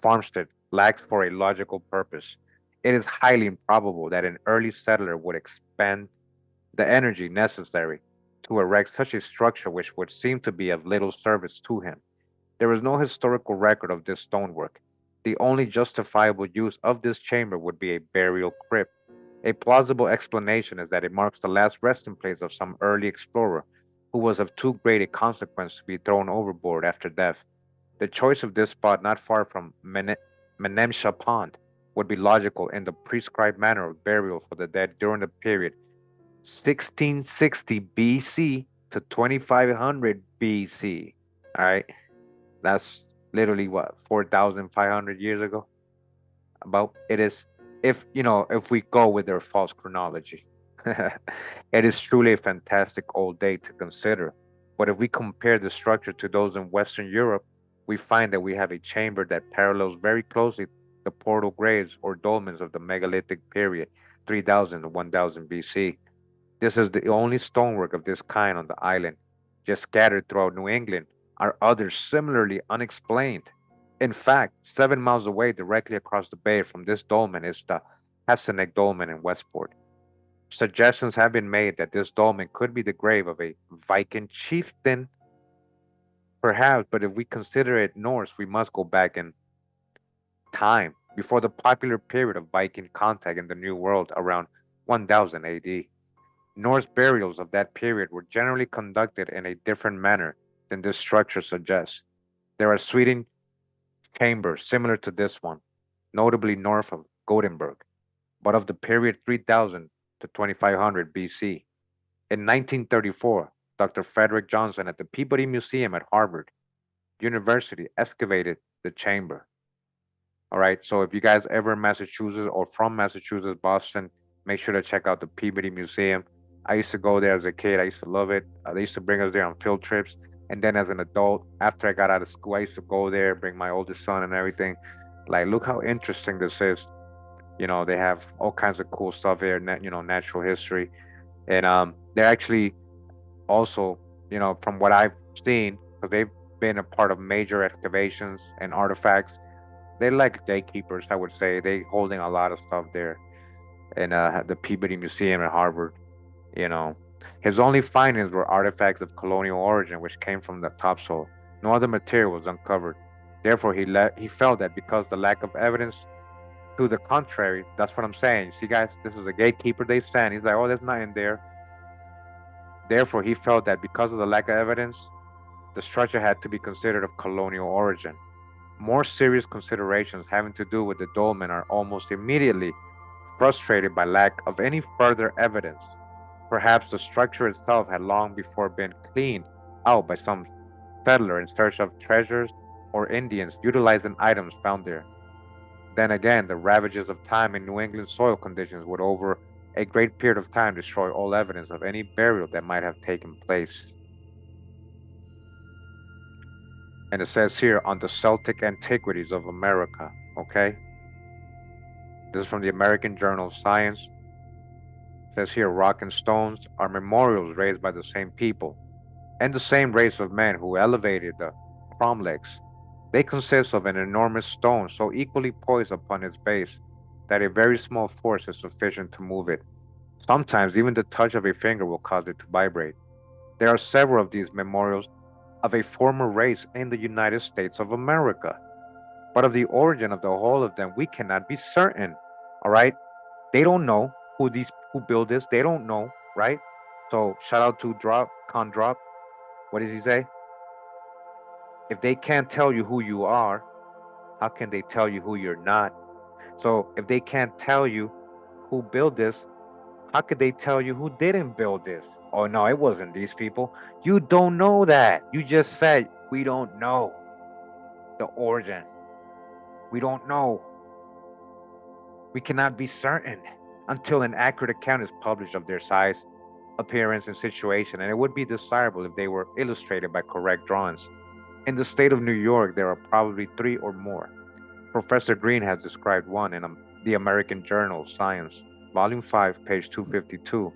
farmstead lacks for a logical purpose. It is highly improbable that an early settler would expend the energy necessary to erect such a structure which would seem to be of little service to him. There is no historical record of this stonework. The only justifiable use of this chamber would be a burial crypt. A plausible explanation is that it marks the last resting place of some early explorer who was of too great a consequence to be thrown overboard after death. The choice of this spot not far from Menemsha Pond would be logical in the prescribed manner of burial for the dead during the period 1660 BC to 2500 BC. All right, that's literally what 4,500 years ago. About it is, if we go with their false chronology. It is truly a fantastic old date to consider. But if we compare the structure to those in Western Europe, we find that we have a chamber that parallels very closely the portal graves or dolmens of the megalithic period, 3000 to 1000 BC. This is the only stonework of this kind on the island, just scattered throughout New England, are others similarly unexplained. In fact, 7 miles away, directly across the bay from this dolmen, is the Hassanek Dolmen in Westport. Suggestions have been made that this dolmen could be the grave of a Viking chieftain, perhaps, but if we consider it Norse, we must go back in time, before the popular period of Viking contact in the New World around 1000 AD. Norse burials of that period were generally conducted in a different manner than this structure suggests. There are Sweden chambers similar to this one, notably north of Gothenburg, but of the period 3000 to 2500 BC. In 1934, Dr. Frederick Johnson at the Peabody Museum at Harvard University excavated the chamber. All right, so if you guys ever in Massachusetts or from Massachusetts, Boston, make sure to check out the Peabody Museum. I used to go there as a kid. I used to love it. They used to bring us there on field trips. And then as an adult, after I got out of school, I used to go there, bring my oldest son and everything. Like, look how interesting this is. They have all kinds of cool stuff here, natural history. And they're actually also, from what I've seen, because they've been a part of major excavations and artifacts, they're like gatekeepers, I would say. They holding a lot of stuff there in the Peabody Museum at Harvard. You know, his only findings were artifacts of colonial origin, which came from the topsoil. No other material was uncovered. Therefore, he felt that because the lack of evidence to the contrary, that's what I'm saying. See, guys, this is a gatekeeper they stand. He's like, oh, there's nothing there. Therefore, he felt that because of the lack of evidence, the structure had to be considered of colonial origin. More serious considerations having to do with the dolmen are almost immediately frustrated by lack of any further evidence. Perhaps the structure itself had long before been cleaned out by some settler in search of treasures or Indians utilizing items found there. Then again, the ravages of time in New England soil conditions would over a great period of time destroy all evidence of any burial that might have taken place. And it says here on the Celtic Antiquities of America, okay? This is from the American Journal of Science. It says here, rock and stones are memorials raised by the same people and the same race of men who elevated the cromlechs. They consist of an enormous stone so equally poised upon its base that a very small force is sufficient to move it. Sometimes even the touch of a finger will cause it to vibrate. There are several of these memorials of a former race in the United States of America, but of the origin of the whole of them we cannot be certain. All right, they don't know who built this. They don't know, right? So shout out to Drop. What does he say? If they can't tell you who you are, how can they tell you who you're not? So if they can't tell you who built this, how could they tell you who didn't build this? Oh no, it wasn't these people. You don't know that. You just said we don't know the origin. We don't know. We cannot be certain until an accurate account is published of their size, appearance, and situation, and it would be desirable if they were illustrated by correct drawings. In the state of New York, there are probably three or more. Professor Green has described one in the American Journal of Science, Volume 5, page 252.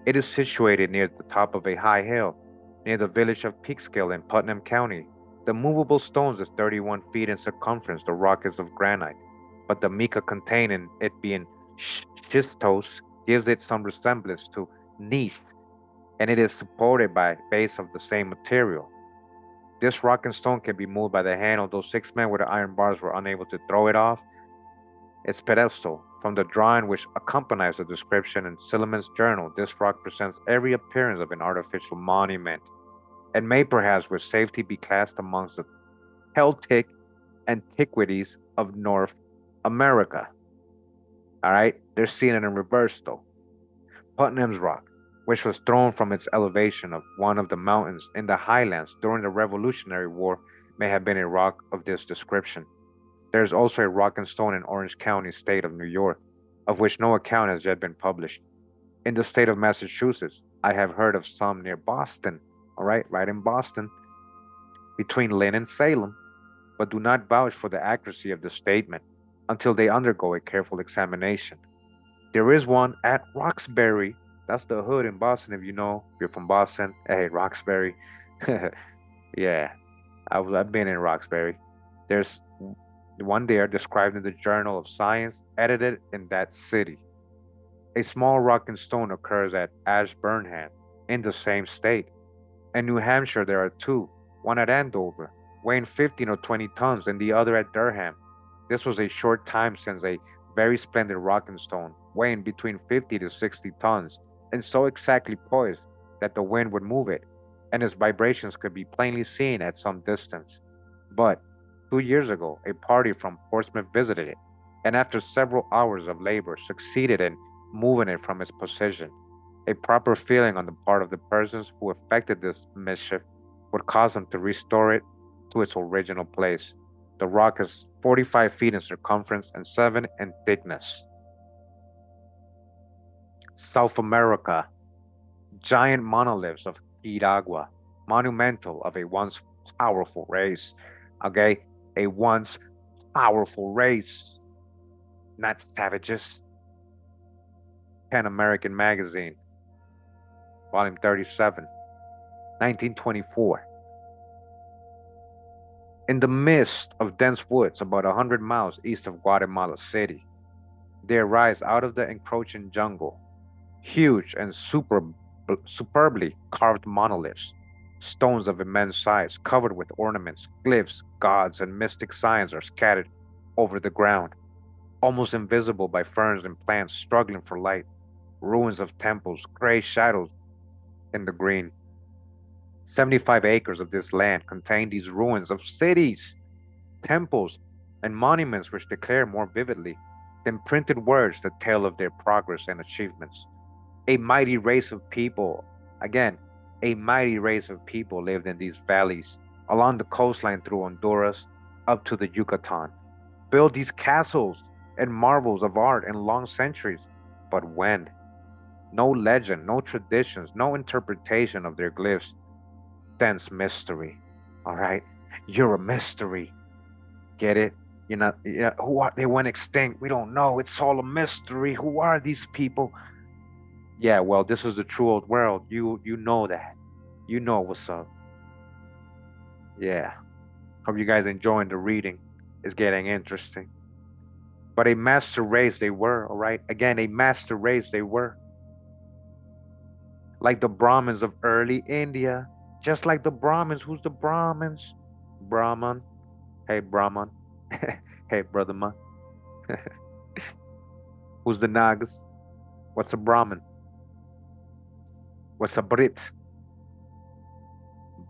It is situated near the top of a high hill, near the village of Peekskill in Putnam County. The movable stones is 31 feet in circumference. The rock is of granite, but the mica contained in it being schistose gives it some resemblance to gneiss, and it is supported by a base of the same material. This rock and stone can be moved by the hand, although 6 men with iron bars were unable to throw it off its pedestal. From the drawing which accompanies the description in Silliman's journal, this rock presents every appearance of an artificial monument, and may perhaps with safety be classed amongst the Celtic antiquities of North America. All right, they're seeing it in reverse though. Putnam's Rock, which was thrown from its elevation of one of the mountains in the highlands during the Revolutionary War, may have been a rock of this description. There is also a rock and stone in Orange County, state of New York, of which no account has yet been published. In the state of Massachusetts, I have heard of some near Boston, all right in Boston, between Lynn and Salem, but do not vouch for the accuracy of the statement until they undergo a careful examination. There is one at Roxbury. That's the hood in Boston, if you know, if you're from Boston. Hey, Roxbury. Yeah, I've been in Roxbury. There's one there described in the Journal of Science, edited in that city. A small rock and stone occurs at Ashburnham, in the same state. In New Hampshire, there are two, one at Andover, weighing 15 or 20 tons, and the other at Durham. This was a short time since a very splendid rock and stone, weighing between 50 to 60 tons, and so exactly poised that the wind would move it, and its vibrations could be plainly seen at some distance. But 2 years ago, a party from Portsmouth visited it, and after several hours of labor succeeded in moving it from its position. A proper feeling on the part of the persons who effected this mischief would cause them to restore it to its original place. The rock is 45 feet in circumference and 7 in thickness. South America, giant monoliths of Iragua, monumental of a once powerful race. Okay, a once powerful race, not savages. Pan American Magazine, Volume 37, 1924. In the midst of dense woods about 100 miles east of Guatemala City, there rise out of the encroaching jungle huge and superbly carved monoliths, stones of immense size, covered with ornaments, glyphs, gods, and mystic signs are scattered over the ground, almost invisible by ferns and plants struggling for light, ruins of temples, gray shadows in the green. 75 acres of this land contain these ruins of cities, temples, and monuments which declare more vividly than printed words the tale of their progress and achievements. A mighty race of people, again, a mighty race of people lived in these valleys, along the coastline through Honduras up to the Yucatan, built these castles and marvels of art in long centuries. But when? No legend, no traditions, no interpretation of their glyphs, dense mystery. All right? You're a mystery. Get it? You're not, yeah, who are they? Went extinct. We don't know. It's all a mystery. Who are these people? Yeah, well, this is the true old world. You know that. You know what's up. Yeah. Hope you guys enjoying the reading. It's getting interesting. But a master race they were, all right? Again, a master race they were. Like the Brahmins of early India. Just like the Brahmins. Who's the Brahmins? Brahman. Hey, Brahman. Hey, brother man. Who's the Nagas? What's a Brahmin? What's a Brit?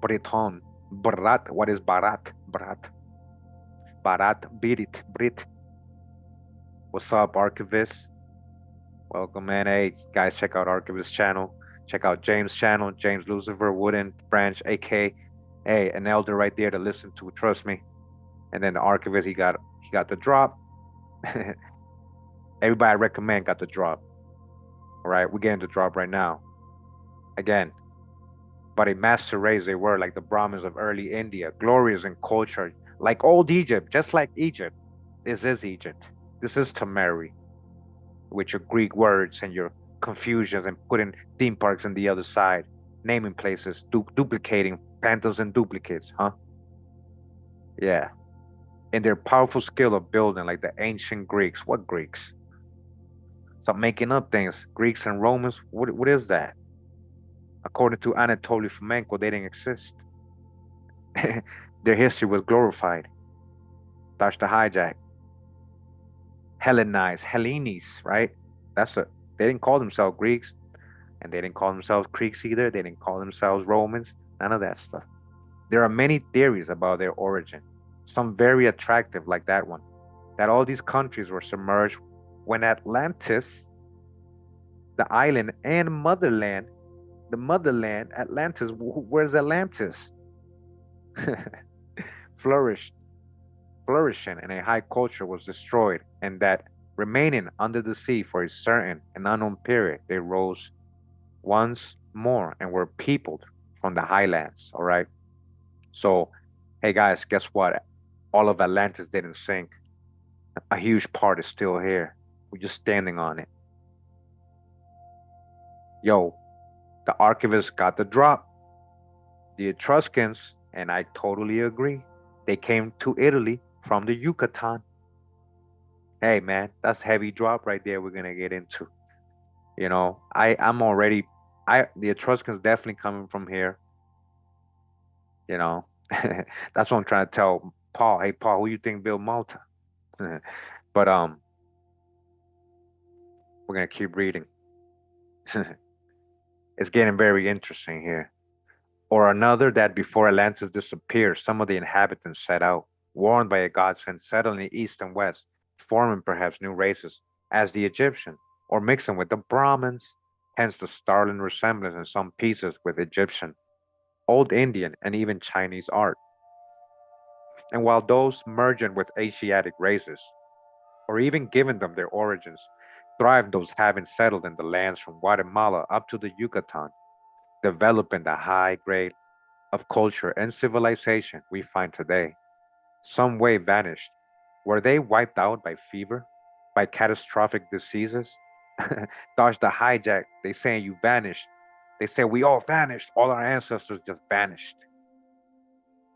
Briton. Bharat. What is Bharat? Bharat. Bharat. Birit. Brit. What's up, Archivist? Welcome, man. Hey, guys, check out Archivist channel. Check out James' channel, James Lucifer, Wooden Branch, AK. Hey, an elder right there to listen to. Trust me. And then the Archivist, he got the drop. Everybody I recommend got the drop. All right, we're getting the drop right now. Again, but a master race they were, like the Brahmins of early India, glorious in culture, like old Egypt, just like Egypt. This is Egypt. This is Tamari, with your Greek words and your confusions and putting theme parks on the other side, naming places, duplicating phantoms and duplicates, huh? Yeah. And their powerful skill of building, like the ancient Greeks. What Greeks? Stop making up things. Greeks and Romans. What is that? According to Anatoly Fomenko, they didn't exist. Their history was glorified. Touch the hijack. Hellenized, Hellenes, right? That's a. They didn't call themselves Greeks, and they didn't call themselves Greeks either. They didn't call themselves Romans. None of that stuff. There are many theories about their origin. Some very attractive, like that one, that all these countries were submerged when Atlantis, the island and motherland, the motherland, Atlantis. Where's Atlantis? Flourished, flourishing, and a high culture was destroyed, and that remaining under the sea for a certain and unknown period, they rose once more and were peopled from the highlands. All right. So, hey guys, guess what? All of Atlantis didn't sink. A huge part is still here. We're just standing on it. Yo, the archivists got the drop. The Etruscans And I totally agree. They came to Italy from the Yucatan. Hey man, that's heavy drop right there we're gonna get into. I'm already the Etruscans definitely coming from here, you know. That's what I'm trying to tell Paul. Hey Paul, who you think built Malta? But we're gonna keep reading. It's getting very interesting here. Or another that before Atlantis disappeared, some of the inhabitants set out, warned by a godsend, settling in the east and west, forming perhaps new races, as the Egyptian, or mixing with the Brahmins, hence the startling resemblance in some pieces with Egyptian, Old Indian, and even Chinese art. And while those merging with Asiatic races, or even giving them their origins, thrived those having settled in the lands from Guatemala up to the Yucatan, developing the high grade of culture and civilization we find today. Some way vanished. Were they wiped out by fever? By catastrophic diseases? Dodge the hijack. They saying you vanished. They say we all vanished. All our ancestors just vanished.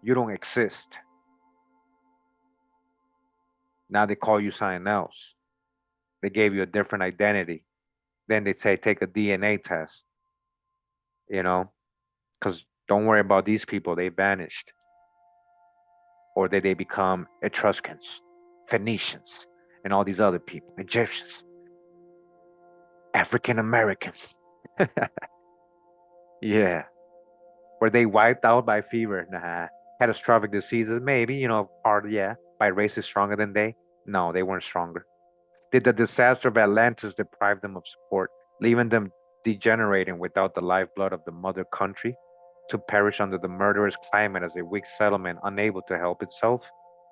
You don't exist. Now they call you something else. They gave you a different identity. Then they say take a DNA test, you know, because don't worry about these people. They vanished. Or did they become Etruscans, Phoenicians, and all these other people, Egyptians, African Americans? Yeah. Were they wiped out by fever? Nah. Catastrophic diseases? Maybe, part, yeah. By races stronger than they? No, they weren't stronger. Did the disaster of Atlantis deprive them of support, leaving them degenerating without the lifeblood of the mother country, to perish under the murderous climate as a weak settlement unable to help itself?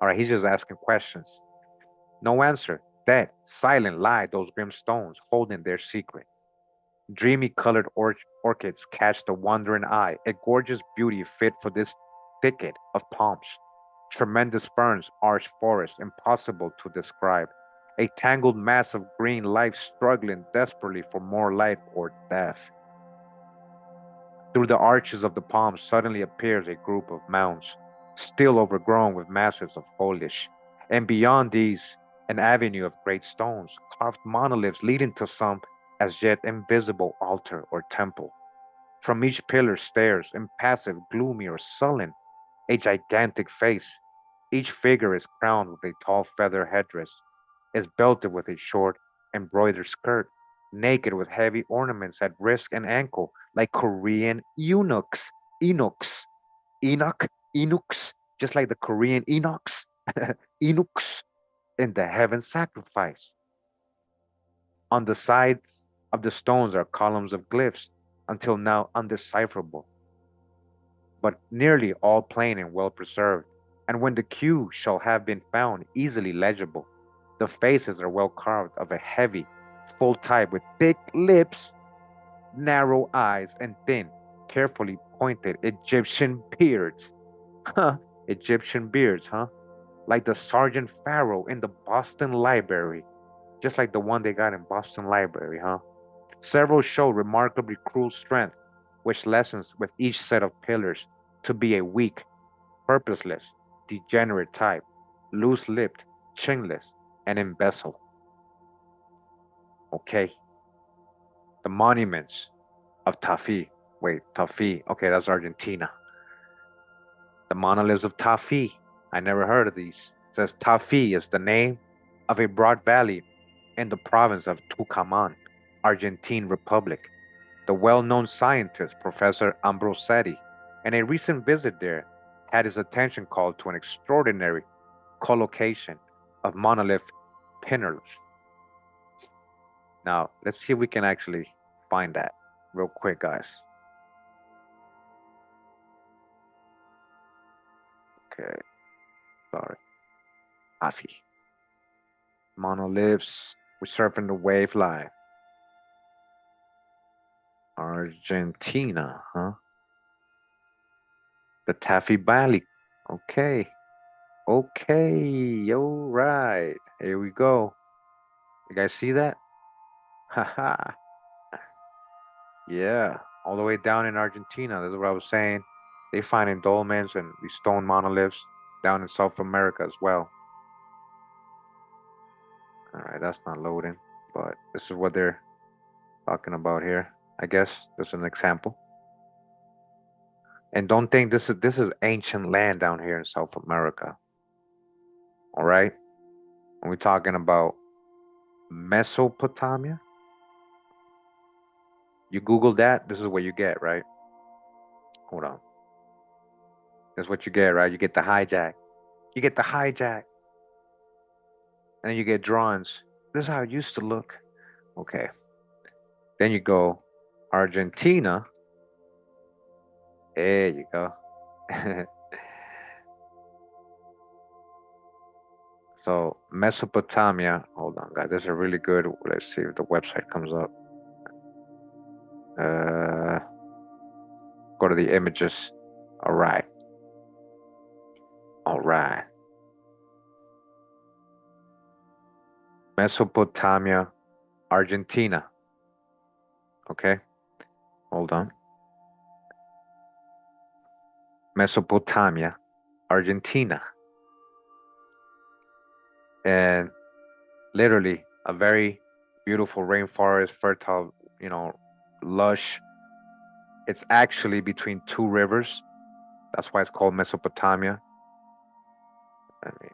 All right, he's just asking questions. No answer. Dead, silent lie those grim stones, holding their secret. Dreamy colored orchids catch the wandering eye, a gorgeous beauty fit for this thicket of palms. Tremendous ferns arch forests impossible to describe, a tangled mass of green life struggling desperately for more light or death. Through the arches of the palms suddenly appears a group of mounds, still overgrown with masses of foliage, and beyond these, an avenue of great stones, carved monoliths leading to some as yet invisible altar or temple. From each pillar stares, impassive, gloomy, or sullen, a gigantic face. Each figure is crowned with a tall feather headdress, is belted with a short, embroidered skirt, naked with heavy ornaments at wrist and ankle, like Korean eunuchs. Eunuchs. Enoch, eunuchs, just like the Korean eunuchs. Eunuchs in the heaven sacrifice. On the sides of the stones are columns of glyphs, until now undecipherable, but nearly all plain and well preserved. And when the cue shall have been found easily legible, the faces are well carved of a heavy, full type with thick lips, narrow eyes, and thin, carefully pointed Egyptian beards. Huh, Egyptian beards, huh? Like the Sergeant Pharaoh in the Boston Library, just like the one they got in Boston Library, huh? Several show remarkably cruel strength, which lessens with each set of pillars to be a weak, purposeless, degenerate type, loose lipped, chinless, and imbecile. Okay, the monuments of Tafi. Wait, Tafi. Okay, that's Argentina. The monoliths of Tafi. I never heard of these. It says Tafi is the name of a broad valley in the province of Tucumán, Argentine Republic. The well-known scientist Professor Ambrosetti, in a recent visit there, had his attention called to an extraordinary collocation of monolith pinners. Now, let's see if we can actually find that real quick, guys. Okay, sorry. Afi. Monoliths. We're surfing the wave live. Argentina, huh? The Taffy Valley. Okay. Okay. All right. Here we go. You guys see that? Haha. Yeah. All the way down in Argentina. That's what I was saying. They find in dolmens and these stone monoliths down in South America as well. All right, that's not loading, but this is what they're talking about here. I guess this is an example. And don't think this is ancient land down here in South America. All right, when we're talking about Mesopotamia, you Google that, this is what you get, right? Hold on. That's what you get, right? You get the hijack. You get the hijack. And then you get drawings. This is how it used to look. Okay. Then you go Argentina. There you go. So Mesopotamia. Hold on, guys. This is a really good. Let's see if the website comes up. Go to the images. All right. All right. Mesopotamia, Argentina. Okay. Hold on. Mesopotamia, Argentina. And literally a very beautiful rainforest, fertile, lush. It's actually between two rivers. That's why it's called Mesopotamia. I mean,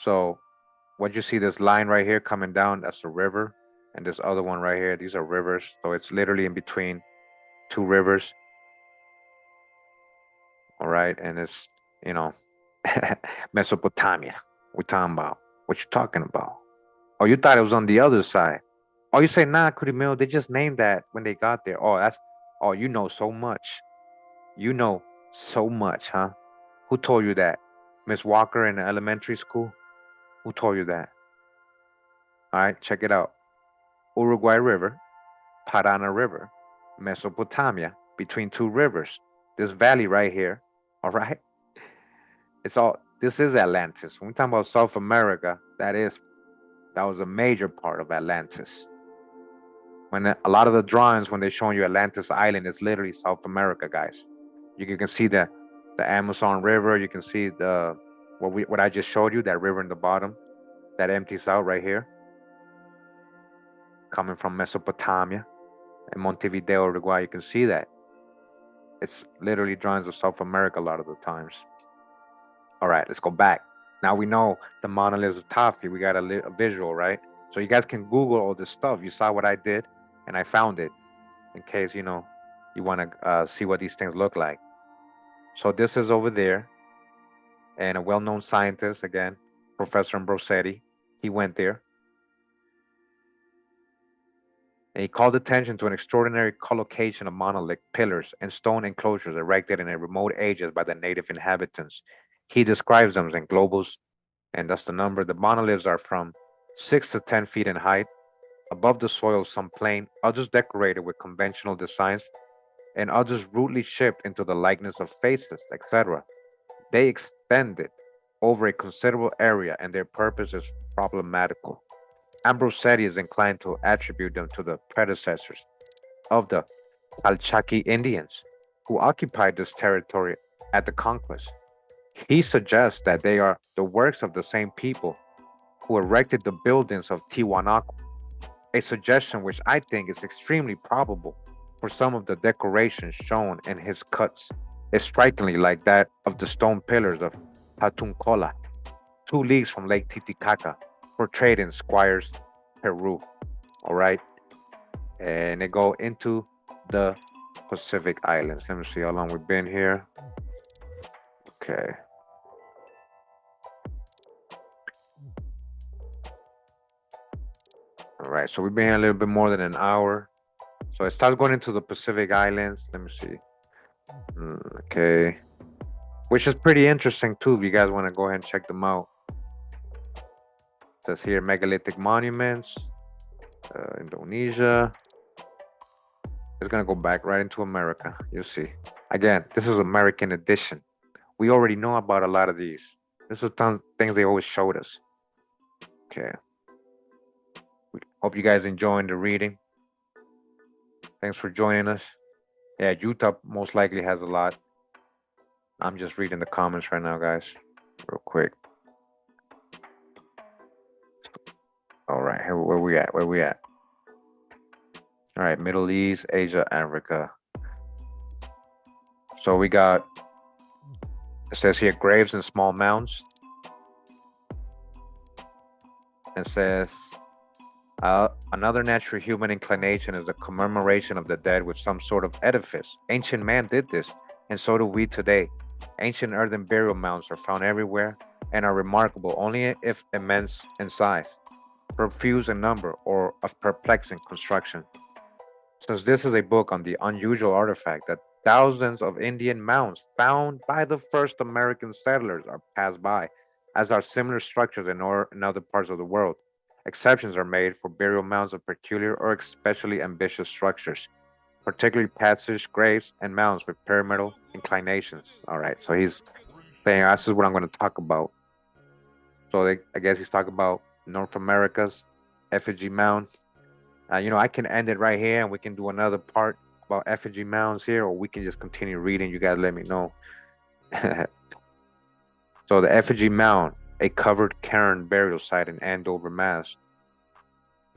so what you see, this line right here coming down, that's a river. And this other one right here, these are rivers. So it's literally in between two rivers. All right. And it's, Mesopotamia. We're talking about. What you talking about? Oh, you thought it was on the other side. Oh, you say, nah, Kurimeo, they just named that when they got there. Oh, you know so much. You know so much, huh? Who told you that? Miss Walker in elementary school? Who told you that? All right, check it out. Uruguay River, Parana River, Mesopotamia, between two rivers. This valley right here, all right? This is Atlantis. When we talk about South America, that was a major part of Atlantis. When a lot of the drawings, when they're showing you Atlantis Island, it's literally South America, guys. You can see the Amazon River. You can see what I just showed you, that river in the bottom that empties out right here, coming from Mesopotamia and Montevideo, Uruguay. You can see that. It's literally drawings of South America a lot of the times. All right, let's go back. Now we know the monoliths of Tafi. We got a visual, right? So you guys can Google all this stuff. You saw what I did, and I found it in case, you want to see what these things look like. So this is over there, and a well-known scientist, again, Professor Ambrosetti, he went there, and he called attention to an extraordinary collocation of monolithic pillars and stone enclosures erected in remote ages by the native inhabitants. He describes them in globals, and that's the number. The monoliths are from 6 to 10 feet in height, above the soil, some plain, others decorated with conventional designs, and others rudely shaped into the likeness of faces, etc. They extended over a considerable area, and their purpose is problematical. Ambrosetti is inclined to attribute them to the predecessors of the Calchaquí Indians, who occupied this territory at the conquest. He suggests that they are the works of the same people who erected the buildings of Tiwanaku, a suggestion which I think is extremely probable, for some of the decorations shown in his cuts is strikingly like that of the stone pillars of Patuncola, 2 leagues from Lake Titicaca, portrayed in Squires, Peru. All right. And they go into the Pacific Islands. Let me see how long we've been here. Okay. All right. So we've been here a little bit more than an hour. So it starts going into the Pacific Islands. Let me see. Okay. Which is pretty interesting too, if you guys want to go ahead and check them out. It says here megalithic monuments, Indonesia. It's gonna go back right into America. You'll see. Again, this is American edition. We already know about a lot of these. This is things they always showed us. Okay. We hope you guys enjoying the reading. Thanks for joining us. Yeah, Utah most likely has a lot. I'm just reading the comments right now, guys, real quick. All right, here, where we at? Where we at? All right, Middle East, Asia, Africa. So we got, it says here, graves and small mounds. It says, another natural human inclination is the commemoration of the dead with some sort of edifice. Ancient man did this, and so do we today. Ancient earthen burial mounds are found everywhere and are remarkable only if immense in size, profuse in number, or of perplexing construction. Since this is a book on the unusual artifact that thousands of Indian mounds found by the first American settlers are passed by, as are similar structures in other parts of the world. Exceptions are made for burial mounds of peculiar or especially ambitious structures, particularly passage graves and mounds with pyramidal inclinations. All right, so he's saying this is what I'm going to talk about. So I guess he's talking about North America's effigy mound. I can end it right here and we can do another part about effigy mounds here, or we can just continue reading. You guys let me know. So the effigy mound, a covered cairn burial site in Andover, Mass.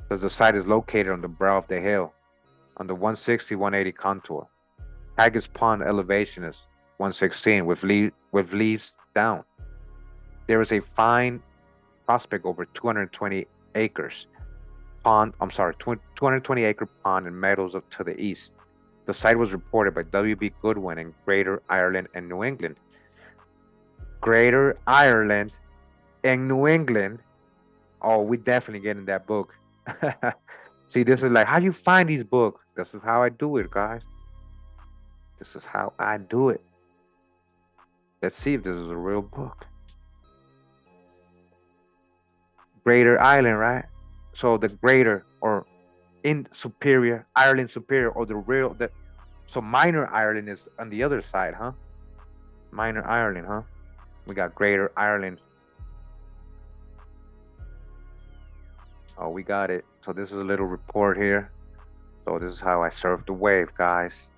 Says the site is located on the brow of the hill, on the 160-180 contour. Haggett's Pond elevation is 116 with leaves down. There is a fine prospect over 220 acres. 220-acre pond and meadows to the east. The site was reported by W.B. Goodwin in Greater Ireland and New England. Greater Ireland and New England. Oh, we definitely get in that book. See, this is like how you find these books. This is how I do it, guys. This is how I do it. Let's see if this is a real book. Greater Ireland, right? So the greater or in superior, Ireland superior, or so minor Ireland is on the other side, huh? Minor Ireland, huh? We got Greater Ireland. Oh, we got it. So this is a little report here. So this is how I surf the wave, guys.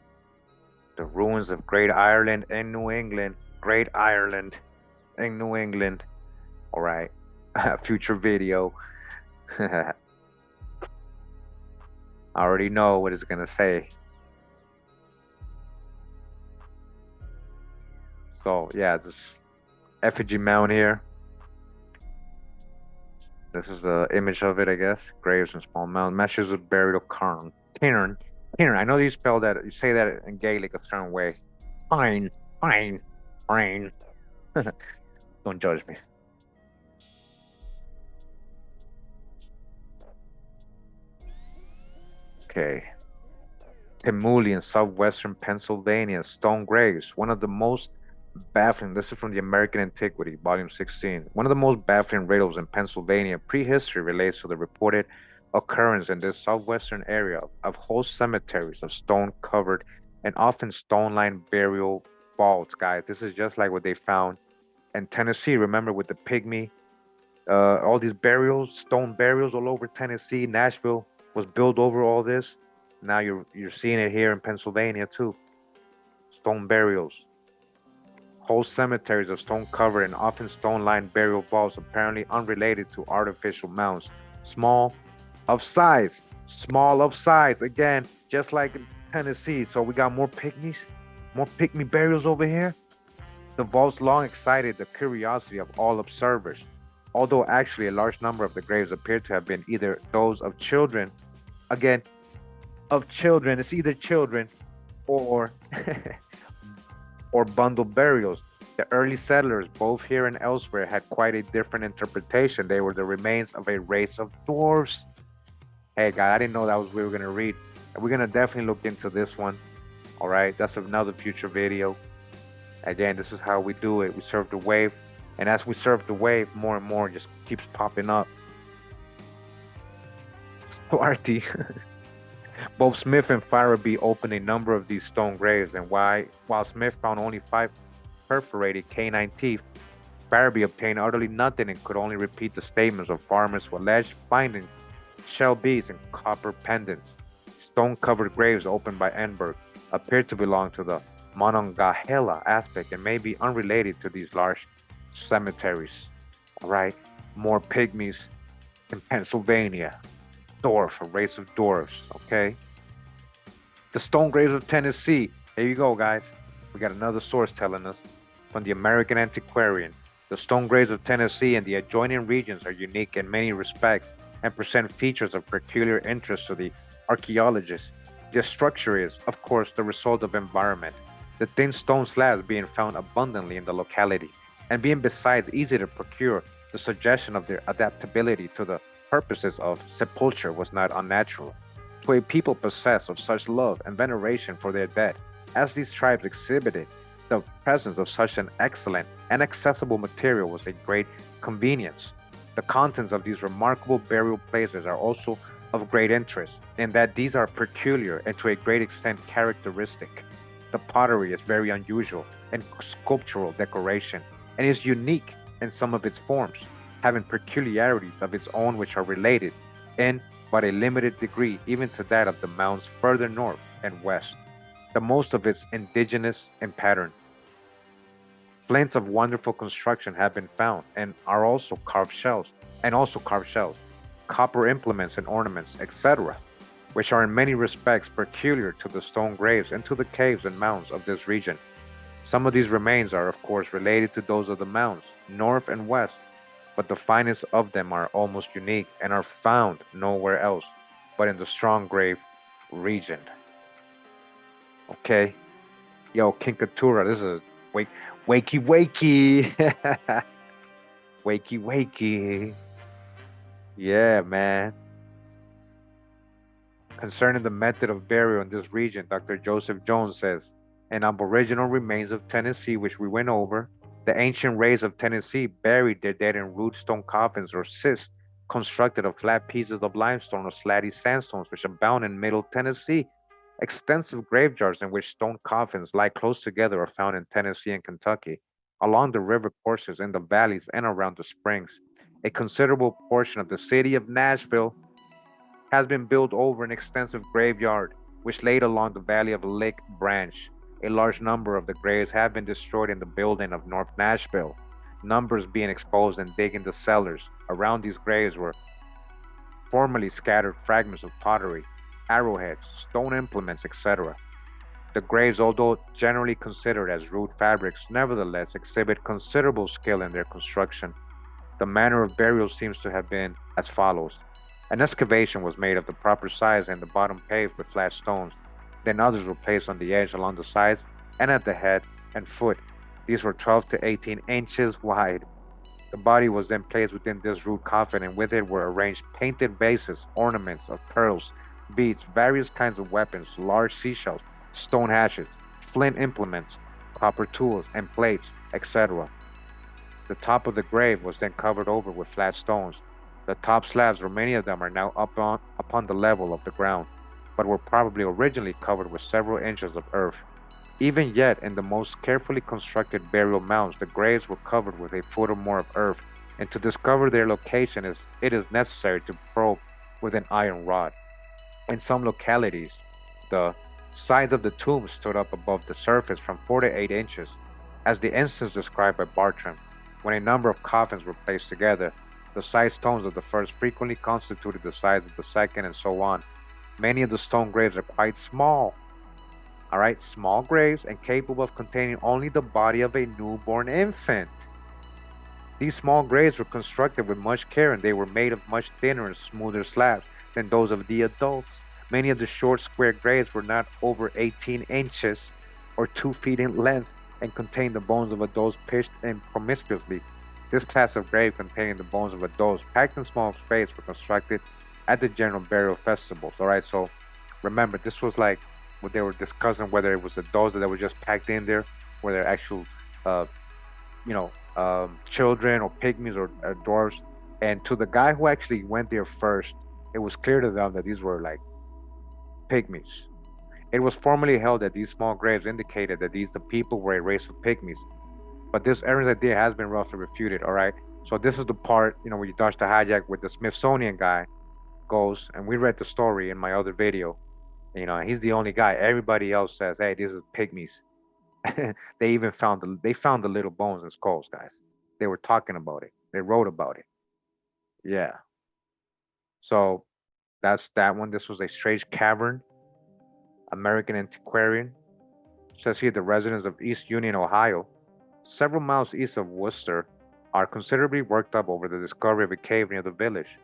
The ruins of Great Ireland in New England. Great Ireland in New England. All right. Future video. I already know what it's gonna say. So yeah, this effigy mound here. This is the image of it, I guess. Graves and small mound. Matches with burial cairn. Cairn. Cairn. I know you spell that. You say that in Gaelic a certain way. Fine. Fine. Fine. Don't judge me. Okay. Temuli in southwestern Pennsylvania. Stone graves. One of the most baffling. This is from the American Antiquity, volume 16. One of the most baffling riddles in Pennsylvania prehistory relates to the reported occurrence in this southwestern area of whole cemeteries of stone covered and often stone lined burial vaults, guys. This is just like what they found in Tennessee. Remember with the pygmy, all these burials, stone burials all over Tennessee. Nashville was built over all this. Now you're seeing it here in Pennsylvania too. Stone burials. Whole cemeteries of stone covered and often stone lined burial vaults, apparently unrelated to artificial mounds. Small of size. Small of size. Again, just like in Tennessee. So we got more pygmies, more pygmy burials over here. The vaults long excited the curiosity of all observers, although actually a large number of the graves appear to have been either those of children, again, of children, it's either children or or bundled burials. The early settlers, both here and elsewhere, had quite a different interpretation. They were the remains of a race of dwarves. Hey, guys, I didn't know that was what we were going to read. We're going to definitely look into this one. All right, that's another future video. Again, this is how we do it. We surf the wave. And as we surf the wave, more and more just keeps popping up. Swarty. Both Smith and Farabee opened a number of these stone graves, and while Smith found only 5 perforated canine teeth, Farabee obtained utterly nothing and could only repeat the statements of farmers who alleged finding shell beads and copper pendants. Stone-covered graves opened by Enberg appear to belong to the Monongahela aspect and may be unrelated to these large cemeteries. All right, more pygmies in Pennsylvania. Dwarf, a race of dwarfs. Okay, the stone graves of Tennessee. Here you go, guys. We got another source telling us from the American Antiquarian. The stone graves of Tennessee and the adjoining regions are unique in many respects and present features of peculiar interest to the archaeologist. Their structure is, of course, the result of environment, the thin stone slabs being found abundantly in the locality, and being besides easy to procure, the suggestion of their adaptability to the purposes of sepulture was not unnatural. To a people possessed of such love and veneration for their dead, as these tribes exhibited, the presence of such an excellent and accessible material was a great convenience. The contents of these remarkable burial places are also of great interest, in that these are peculiar and to a great extent characteristic. The pottery is very unusual in sculptural decoration, and is unique in some of its forms, having peculiarities of its own which are related, in but a limited degree, even to that of the mounds further north and west, the most of its indigenous in pattern. Flints of wonderful construction have been found, and also carved shells, copper implements and ornaments, etc., which are in many respects peculiar to the stone graves and to the caves and mounds of this region. Some of these remains are, of course, related to those of the mounds, north and west, but the finest of them are almost unique and are found nowhere else but in the strong grave region. Okay, yo, Kinkatura, this is wake, wakey, wakey, wakey, wakey. Yeah, man. Concerning the method of burial in this region, Dr. Joseph Jones says, in aboriginal remains of Tennessee, which we went over, the ancient race of Tennessee buried their dead in rude stone coffins or cists constructed of flat pieces of limestone or slatty sandstones, which abound in Middle Tennessee. Extensive graveyards in which stone coffins lie close together are found in Tennessee and Kentucky, along the river courses, in the valleys, and around the springs. A considerable portion of the city of Nashville has been built over an extensive graveyard which laid along the valley of Lick Branch. A large number of the graves have been destroyed in the building of North Nashville, numbers being exposed and digging the cellars. Around these graves were formerly scattered fragments of pottery, arrowheads, stone implements, etc. The graves, although generally considered as rude fabrics, nevertheless exhibit considerable skill in their construction. The manner of burial seems to have been as follows. An excavation was made of the proper size and the bottom paved with flat stones. Then others were placed on the edge along the sides and at the head and foot. These were 12 to 18 inches wide. The body was then placed within this rude coffin, and with it were arranged painted vases, ornaments of pearls, beads, various kinds of weapons, large seashells, stone hatchets, flint implements, copper tools, and plates, etc. The top of the grave was then covered over with flat stones. The top slabs, or many of them, are now upon the level of the ground, but were probably originally covered with several inches of earth. Even yet, in the most carefully constructed burial mounds, the graves were covered with a foot or more of earth, and to discover their location it is necessary to probe with an iron rod. In some localities, the sides of the tombs stood up above the surface from 4 to 8 inches, as the instance described by Bartram. When a number of coffins were placed together, the side stones of the first frequently constituted the sides of the second, and so on. Many of the stone graves are quite small. All right, small graves and capable of containing only the body of a newborn infant. These small graves were constructed with much care, and they were made of much thinner and smoother slabs than those of the adults. Many of the short square graves were not over 18 inches or 2 feet in length and contained the bones of adults pitched in promiscuously. This class of grave containing the bones of adults packed in small space were constructed at the general burial festivals. All right, so remember, this was like what they were discussing, whether it was adults that were just packed in there, whether actual, uh, children or pygmies or dwarves. And to the guy who actually went there first, it was clear to them that these were like pygmies. It was formerly held that these small graves indicated that these the people were a race of pygmies, but this errant idea has been roughly refuted. All right, so this is the part where you dodge the hijack with the Smithsonian guy goes, and we read the story in my other video. He's the only guy. Everybody else says, "Hey, this is pygmies." They found the little bones and skulls, guys. They were talking about it. They wrote about it. Yeah. So that's that one. This was a strange cavern. American antiquarian says here the residents of East Union, Ohio, several miles east of Worcester, are considerably worked up over the discovery of a cave near the village.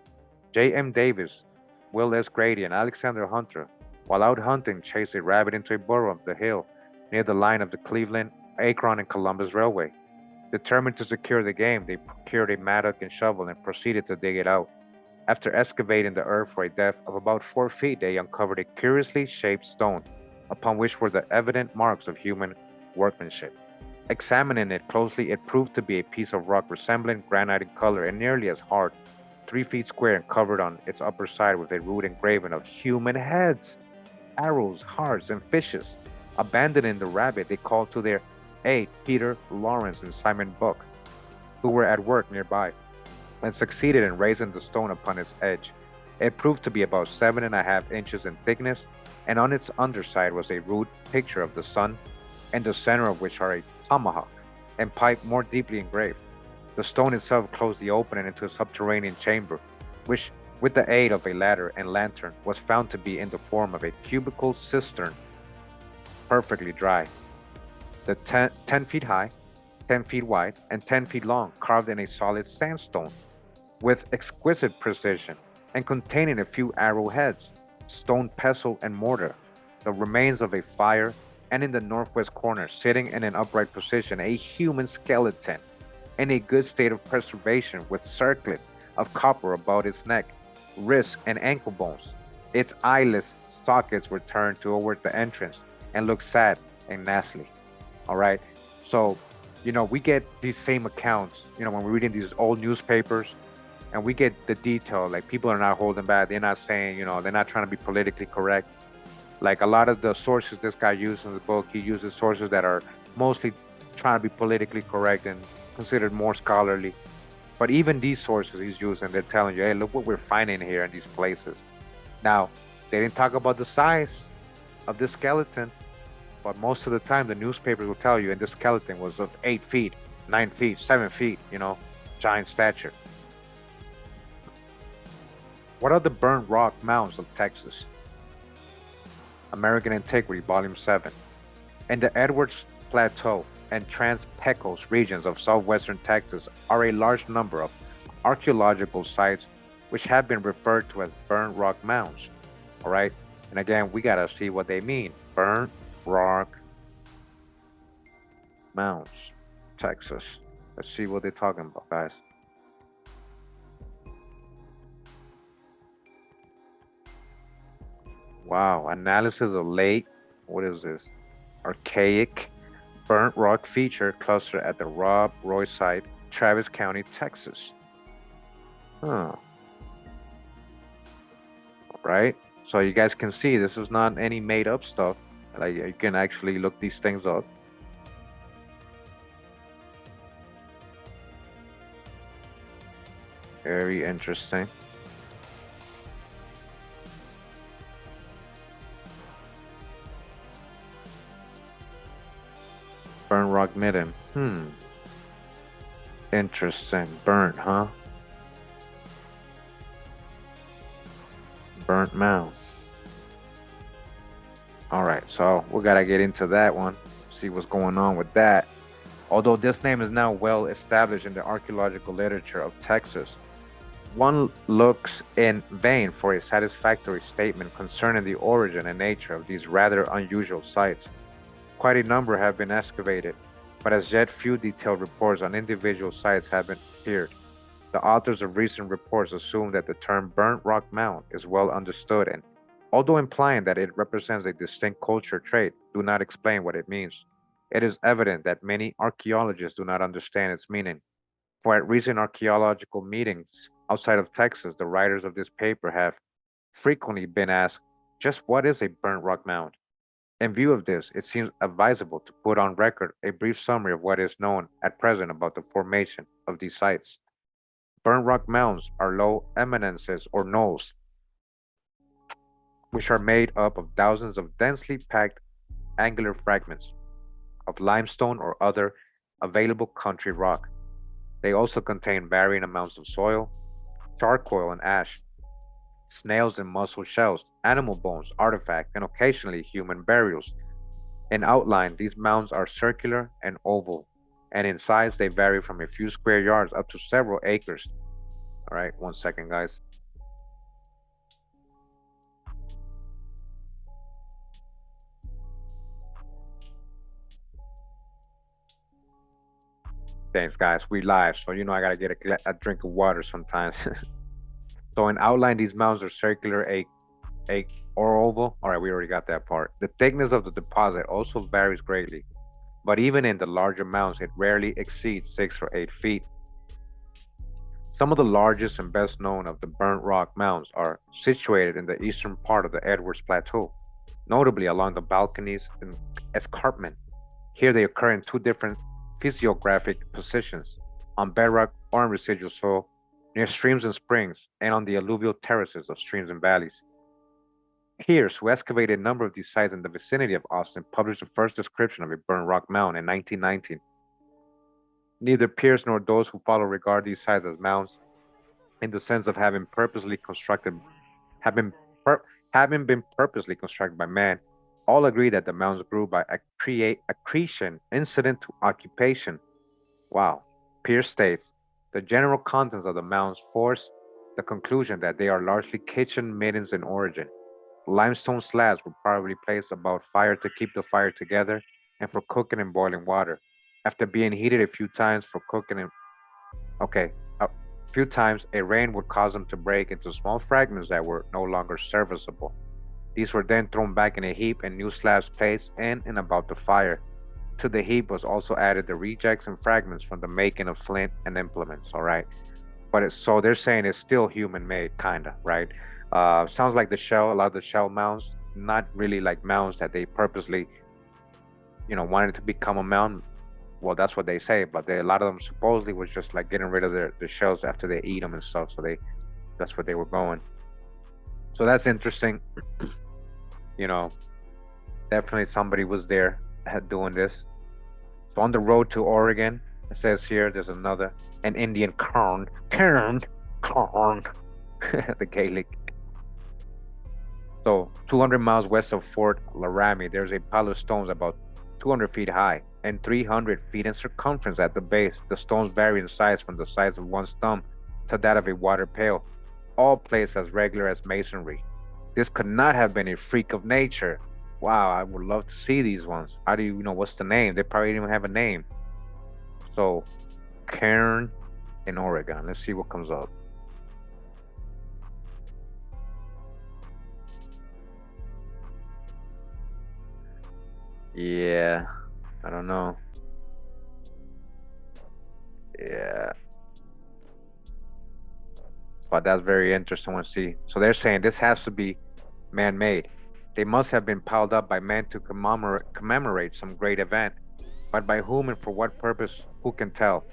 J. M. Davis, Will S. Grady, and Alexander Hunter, while out hunting, chased a rabbit into a burrow up the hill near the line of the Cleveland, Akron, and Columbus Railway. Determined to secure the game, they procured a mattock and shovel and proceeded to dig it out. After excavating the earth for a depth of about 4 feet, they uncovered a curiously shaped stone, upon which were the evident marks of human workmanship. Examining it closely, it proved to be a piece of rock resembling granite in color and nearly as hard, 3 feet square and covered on its upper side with a root engraven of human heads, arrows, hearts, and fishes. Abandoning the rabbit, they called to their aid Peter, Lawrence, and Simon Buck, who were at work nearby, and succeeded in raising the stone upon its edge. It proved to be about 7.5 inches in thickness, and on its underside was a rude picture of the sun, in the center of which are a tomahawk and pipe more deeply engraved. The stone itself closed the opening into a subterranean chamber, which, with the aid of a ladder and lantern, was found to be in the form of a cubical cistern, perfectly dry. The 10 feet high, 10 feet wide, and 10 feet long, carved in a solid sandstone, with exquisite precision, and containing a few arrowheads, stone pestle, and mortar, the remains of a fire, and in the northwest corner, sitting in an upright position, a human skeleton, in a good state of preservation, with circlets of copper about its neck, wrists, and ankle bones. Its eyeless sockets were turned toward the entrance and looked sad and nasty. All right. So, we get these same accounts, when we're reading these old newspapers, and we get the detail. Like, people are not holding back. They're not saying, they're not trying to be politically correct. Like, a lot of the sources this guy used in the book, he uses sources that are mostly trying to be politically correct and considered more scholarly. But even these sources he's using, they're telling you, hey, look what we're finding here in these places. Now, they didn't talk about the size of this skeleton, but most of the time the newspapers will tell you, and this skeleton was of 8 feet, 9 feet, 7 feet, giant stature. What are the burnt rock mounds of Texas? American Antiquity, Volume 7. In the Edwards Plateau and Trans-Pecos regions of southwestern Texas are a large number of archaeological sites which have been referred to as burnt rock mounds. All right? And again, we got to see what they mean. Burnt rock mounds, Texas. Let's see what they're talking about, guys. Wow, analysis of late. What is this? Archaic burnt rock feature cluster at the Rob Roy site, Travis County, Texas. Huh. Right? So you guys can see this is not any made up stuff. Like, you can actually look these things up. Very interesting. Burnt rock midden. Interesting. Burnt, huh? Burnt mound. Alright, so we gotta get into that one. See what's going on with that. Although this name is now well established in the archaeological literature of Texas, one looks in vain for a satisfactory statement concerning the origin and nature of these rather unusual sites. Quite a number have been excavated, but as yet few detailed reports on individual sites have been appeared. The authors of recent reports assume that the term burnt rock mound is well understood and, although implying that it represents a distinct culture trait, do not explain what it means. It is evident that many archaeologists do not understand its meaning, for at recent archaeological meetings outside of Texas, the writers of this paper have frequently been asked, just what is a burnt rock mound? In view of this, it seems advisable to put on record a brief summary of what is known at present about the formation of these sites. Burnt rock mounds are low eminences or knolls which are made up of thousands of densely packed angular fragments of limestone or other available country rock. They also contain varying amounts of soil, charcoal and ash, snails and mussel shells, animal bones, artifacts, and occasionally human burials. In outline, these mounds are circular and oval, and in size they vary from a few square yards up to several acres. All right, 1 second, guys. Thanks, guys. We live, so I gotta get a drink of water sometimes. So in outline, these mounds are circular, a or oval. All right, we already got that part. The thickness of the deposit also varies greatly, but even in the larger mounds, it rarely exceeds 6 or 8 feet. Some of the largest and best known of the burnt rock mounds are situated in the eastern part of the Edwards Plateau, notably along the Balconies and Escarpment. Here they occur in two different physiographic positions: on bedrock or on residual soil, near streams and springs, and on the alluvial terraces of streams and valleys. Pierce, who excavated a number of these sites in the vicinity of Austin, published the first description of a burnt rock mound in 1919. Neither Pierce nor those who follow regard these sites as mounds in the sense of having per, having been purposely constructed by man. All agree that the mounds grew by accretion incident to occupation. Wow. Pierce states the general contents of the mounds force the conclusion that they are largely kitchen middens in origin. Limestone slabs were probably placed about fire to keep the fire together and for cooking and boiling water. After being heated a few times for cooking and okay, a few times a rain would cause them to break into small fragments that were no longer serviceable. These were then thrown back in a heap and new slabs placed in and about the fire. To the heap was also added the rejects and fragments from the making of flint and implements. All right, but so they're saying it's still human made, kinda, right? Sounds like the shell, a lot of the shell mounds, not really like mounds that they purposely, wanted to become a mound. Well, that's what they say, but a lot of them supposedly was just like getting rid of the shells after they eat them and stuff. So that's what they were going. So that's interesting. You know, definitely somebody was there doing this. So on the road to Oregon, it says here there's an Indian corn, the Gaelic. So 200 miles west of Fort Laramie, there's a pile of stones about 200 feet high and 300 feet in circumference at the base. The stones vary in size from the size of one's thumb to that of a water pail, all placed as regular as masonry. This could not have been a freak of nature. Wow, I would love to see these ones. How do you know what's the name? They probably didn't even have a name. So, Cairn in Oregon. Let's see what comes up. Yeah, I don't know. Yeah, but that's very interesting to see. So they're saying this has to be man-made. They must have been piled up by men to commemorate some great event, but by whom and for what purpose, who can tell?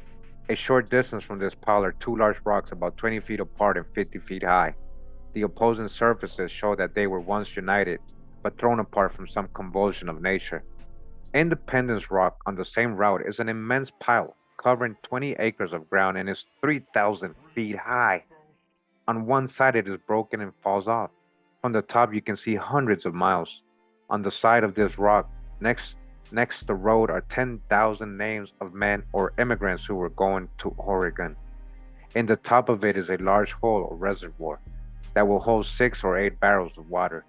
A short distance from this pile are two large rocks about 20 feet apart and 50 feet high. The opposing surfaces show that they were once united, but thrown apart from some convulsion of nature. Independence Rock on the same route is an immense pile covering 20 acres of ground and is 3,000 feet high. On one side, it is broken and falls off. From the top, you can see hundreds of miles. On the side of this rock, next the road, are 10,000 names of men or immigrants who were going to Oregon. In the top of it is a large hole or reservoir that will hold 6 or 8 barrels of water.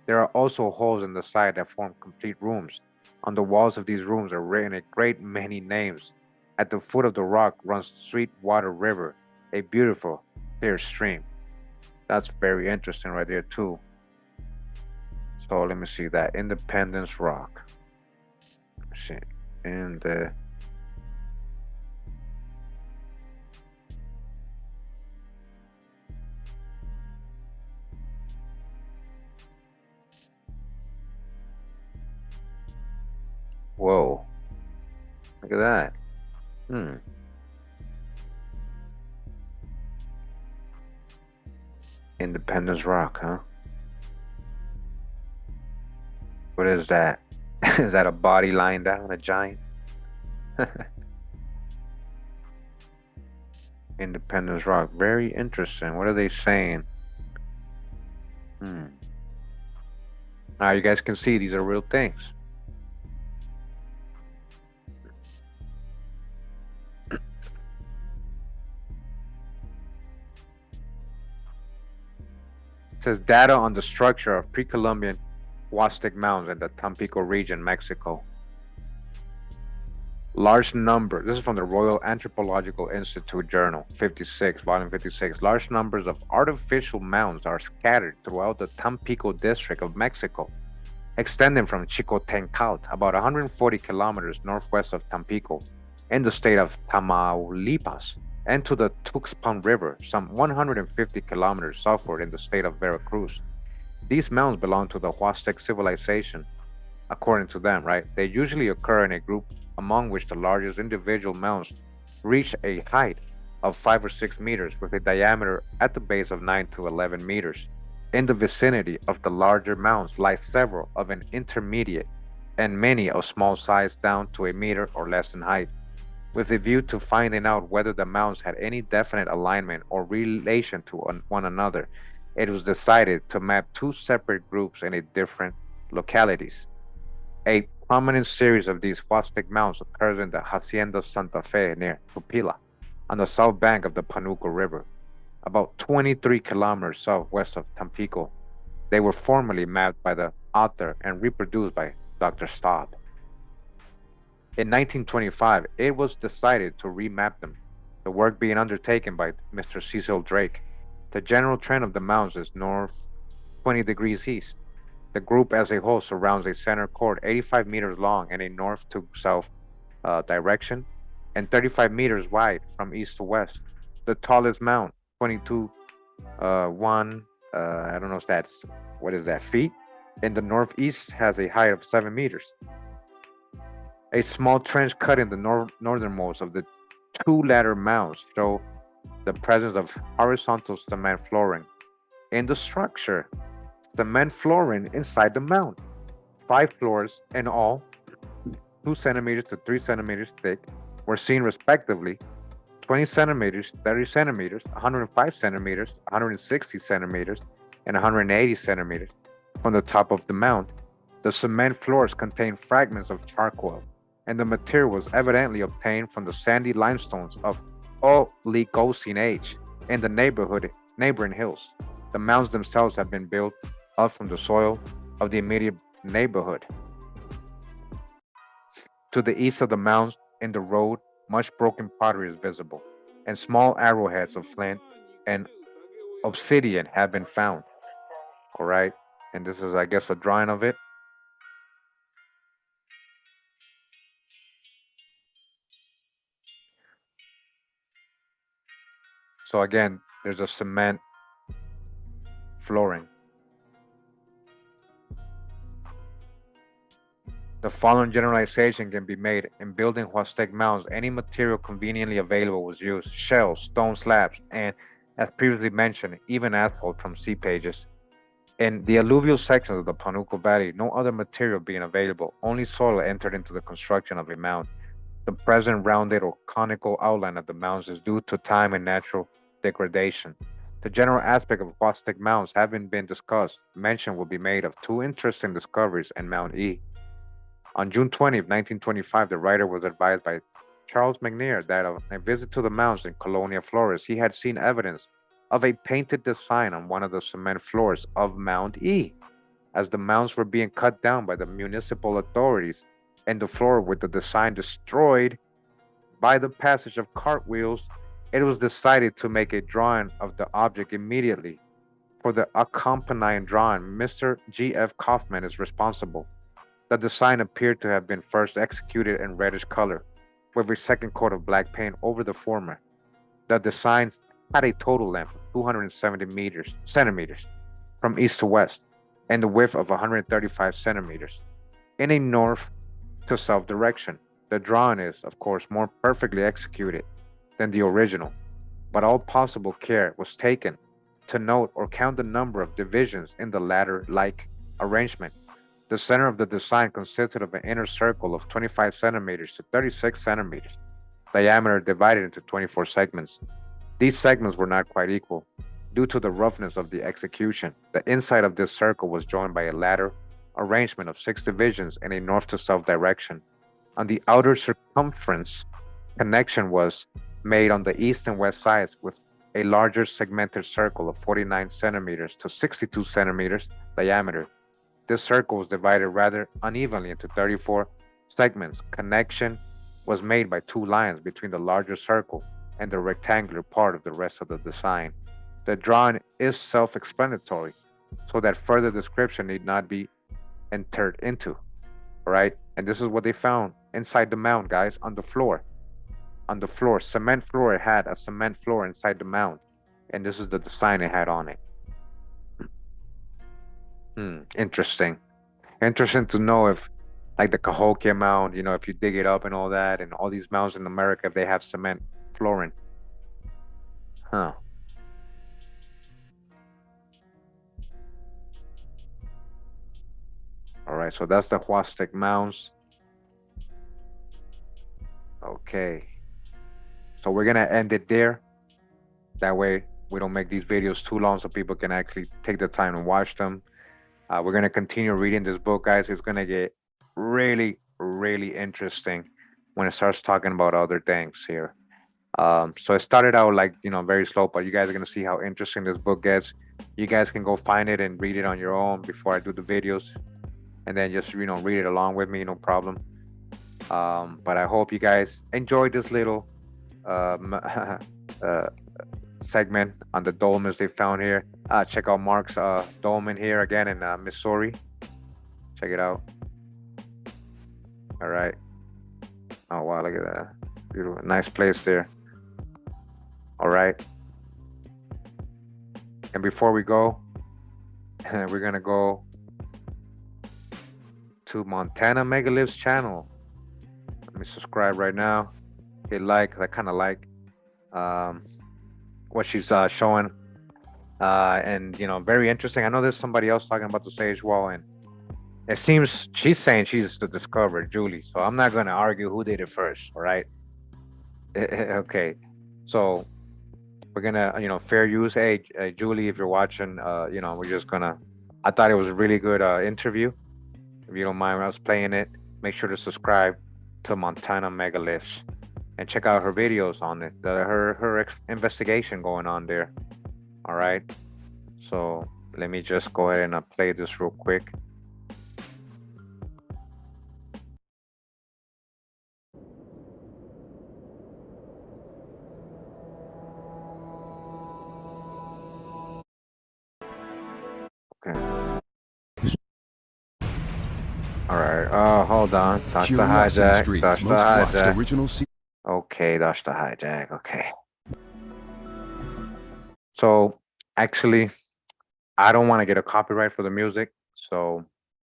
There are also holes in the side that form complete rooms. On the walls of these rooms are written a great many names. At the foot of the rock runs Sweetwater River, a beautiful, clear stream. That's very interesting right there too. So let me see that Independence Rock. Let's see, in the whoa, look at that. Hmm. Independence Rock, huh? What is that? Is that a body lying down, a giant? Independence Rock. Very interesting. What are they saying? Hmm. Now you guys can see these are real things. It says data on the structure of pre-Columbian Huastec mounds in the Tampico region, Mexico. Large number, this is from the Royal Anthropological Institute Journal, 56, volume 56. Large numbers of artificial mounds are scattered throughout the Tampico district of Mexico, extending from Chicotencat, about 140 kilometers northwest of Tampico, in the state of Tamaulipas, and to the Tuxpan River, some 150 kilometers southward in the state of Veracruz. These mounds belong to the Huastec civilization, according to them, right? They usually occur in a group among which the largest individual mounds reach a height of 5 or 6 meters with a diameter at the base of 9 to 11 meters. In the vicinity of the larger mounds lie several of an intermediate and many of small size down to a meter or less in height. With a view to finding out whether the mounds had any definite alignment or relation to one another, it was decided to map two separate groups in different localities. A prominent series of these Huastec mounds occurs in the Hacienda Santa Fe near Tupila, on the south bank of the Panuco River, about 23 kilometers southwest of Tampico. They were formerly mapped by the author and reproduced by Dr. Staub. In 1925, it was decided to remap them, the work being undertaken by Mr. Cecil Drake. The general trend of the mounds is north 20 degrees east. The group as a whole surrounds a center core 85 meters long in a north to south direction and 35 meters wide from east to west. The tallest mound, 22, I don't know if that's, what is that, feet? In the northeast has a height of 7 meters. A small trench cut in the northernmost of the two latter mounds show the presence of horizontal cement flooring in the structure. Cement flooring inside the mound. 5 floors in all, 2 centimeters to 3 centimeters thick, were seen respectively 20 centimeters, 30 centimeters, 105 centimeters, 160 centimeters, and 180 centimeters from the top of the mound. The cement floors contain fragments of charcoal, and the material was evidently obtained from the sandy limestones of Oligocene age in the neighboring hills. The mounds themselves have been built up from the soil of the immediate neighborhood. To the east of the mounds, in the road, much broken pottery is visible, and small arrowheads of flint and obsidian have been found. All right, and this is, I guess, a drawing of it. So again, there's a cement flooring. The following generalization can be made. In building Huastec mounds, any material conveniently available was used: shells, stone slabs, and, as previously mentioned, even asphalt from sea pages. In the alluvial sections of the Panuco Valley, no other material being available, only soil entered into the construction of a mound. The present rounded or conical outline of the mounds is due to time and natural degradation. The general aspect of Huastec mounds having been discussed, mention will be made of 2 interesting discoveries in Mount E. On June 20, 1925, the writer was advised by Charles McNair that on a visit to the mounds in Colonia Flores, he had seen evidence of a painted design on one of the cement floors of Mount E. As the mounds were being cut down by the municipal authorities and the floor with the design destroyed by the passage of cartwheels, it was decided to make a drawing of the object immediately. For the accompanying drawing, Mr. G.F. Kaufman is responsible. The design appeared to have been first executed in reddish color, with a second coat of black paint over the former. The designs had a total length of 270 centimeters from east to west, and the width of 135 centimeters in a north to south direction. The drawing is, of course, more perfectly executed than the original, but all possible care was taken to note or count the number of divisions in the latter like arrangement. The center of the design consisted of an inner circle of 25 centimeters to 36 centimeters diameter divided into 24 segments. These segments were not quite equal. Due to the roughness of the execution, the inside of this circle was joined by a ladder arrangement of 6 divisions in a north to south direction. On the outer circumference, connection was made on the east and west sides with a larger segmented circle of 49 centimeters to 62 centimeters diameter. This circle was divided rather unevenly into 34 segments. Connection was made by 2 lines between the larger circle and the rectangular part of the rest of the design. The drawing is self-explanatory, so that further description need not be entered into. All right, and this is what they found inside the mound, guys, on the floor. On the floor, cement floor. It had a cement floor inside the mound, and this is the design it had on it. Interesting. Interesting to know if, like the Cahokia mound, if you dig it up and all that, and all these mounds in America, if they have cement flooring. Huh. All right, so that's the Huastec mounds. Okay. So we're gonna end it there. That way we don't make these videos too long so people can actually take the time and watch them. We're gonna continue reading this book, guys. It's gonna get really, really interesting when it starts talking about other things here. So it started out like, very slow, but you guys are gonna see how interesting this book gets. You guys can go find it and read it on your own before I do the videos, and then just, read it along with me, no problem. But I hope you guys enjoyed this little segment on the dolmens they found here. Check out Mark's dolmen here again in Missouri. Check it out. All right. Oh wow, look at that. Beautiful, nice place there. All right. And before we go, we're gonna go to Montana Megalith's channel. Let me subscribe right now. Hit like, I kind of like what she's showing. And very interesting. I know there's somebody else talking about the Sage Wall, and it seems she's saying she's the discoverer, Julie. So I'm not gonna argue who did it first. All right. Okay. So we're gonna, fair use. Hey, Julie, if you're watching, we're just gonna. I thought it was a really good interview. If you don't mind, when I was playing it, make sure to subscribe to Montana Megaliths and check out her videos on it. Her investigation going on there. All right. So let me just go ahead and play this real quick. Okay. All right. Oh, hold on. That's the hijack. That's the hijack. Okay, that's the hijack. Okay. So actually, I don't want to get a copyright for the music. So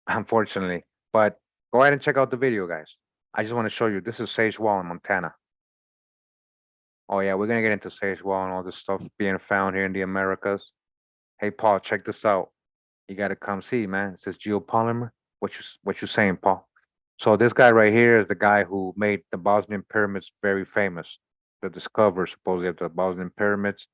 unfortunately, but go ahead and check out the video, guys. I just want to show you. This is Sage Wall in Montana. Oh yeah, we're gonna get into Sage Wall and all this stuff being found here in the Americas. Hey Paul, check this out. You gotta come see, man. It says geopolymer. What you saying, Paul? So this guy right here is the guy who made the Bosnian pyramids very famous. The discoverer, supposedly, of the Bosnian pyramids,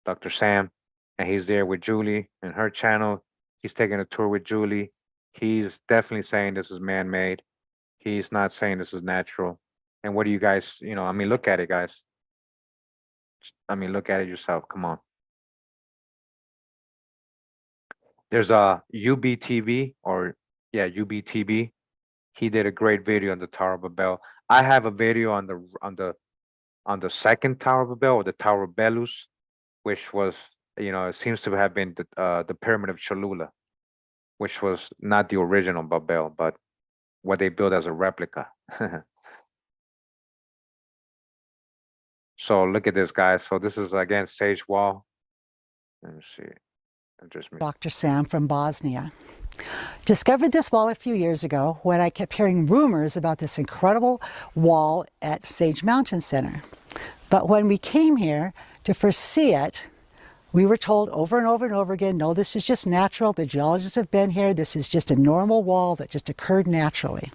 Dr. Sam, and he's there with Julie and her channel. He's taking a tour with Julie. He's definitely saying this is man-made. He's not saying this is natural. And what do you guys, look at it, guys. Look at it yourself. Come on. There's a UBTV UBTV. He did a great video on the Tower of Babel. I have a video on the second Tower of Babel, or the Tower of Belus, which was, it seems to have been the Pyramid of Cholula, which was not the original Babel, but what they built as a replica. So look at this, guys. So this is again Sage Wall. Let me see. Dr. Sam from Bosnia discovered this wall a few years ago when I kept hearing rumors about this incredible wall at Sage Mountain Center. But when we came here to first see it, We were told over and over and over again, no, this is just natural. The geologists have been here. This is just a normal wall that just occurred naturally.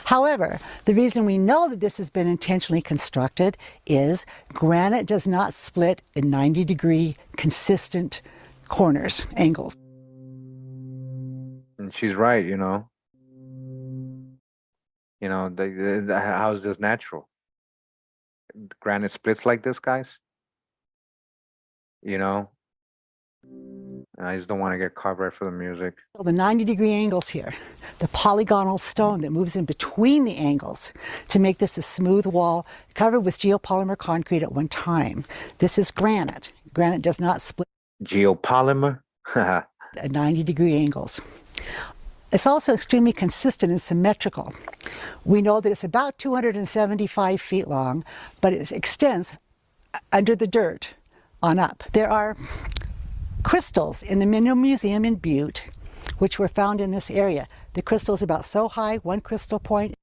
However, the reason we know that this has been intentionally constructed is granite does not split in 90-degree consistent corners, angles. And she's right, you know. You know, how is this natural? Granite splits like this, guys. You know, I just don't want to get copyright for the music. The 90-degree angles here, the polygonal stone that moves in between the angles to make this a smooth wall covered with geopolymer concrete at one time. This is granite. Granite does not split Geopolymer? at 90-degree angles. It's also extremely consistent and symmetrical. We know that it's about 275 feet long, but it extends under the dirt on up. There are crystals in the Mineral Museum in Butte, which were found in this area. The crystal's about so high, one crystal point.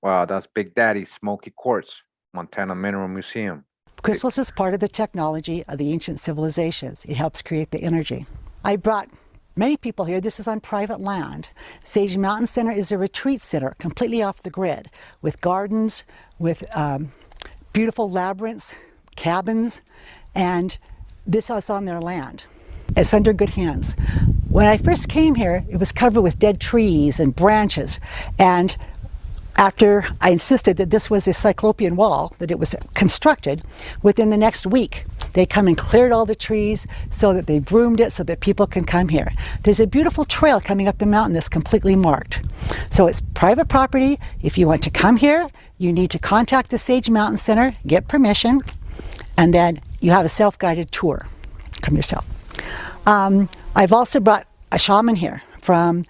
Wow, that's Big Daddy Smoky Quartz, Montana Mineral Museum. Crystals is part of the technology of the ancient civilizations. It helps create the energy. I brought many people here. This is on private land. Sage Mountain Center is a retreat center, completely off the grid, with gardens, with beautiful labyrinths, cabins, and this is on their land. It's under good hands. When I first came here, it was covered with dead trees and branches, and after I insisted that this was a cyclopean wall, that it was constructed, within the next week, they come and cleared all the trees so that they broomed it so that people can come here. There's a beautiful trail coming up the mountain that's completely marked. So it's private property. If you want to come here, you need to contact the Sage Mountain Center, get permission, and then you have a self-guided tour. Come yourself. I've also brought a shaman here from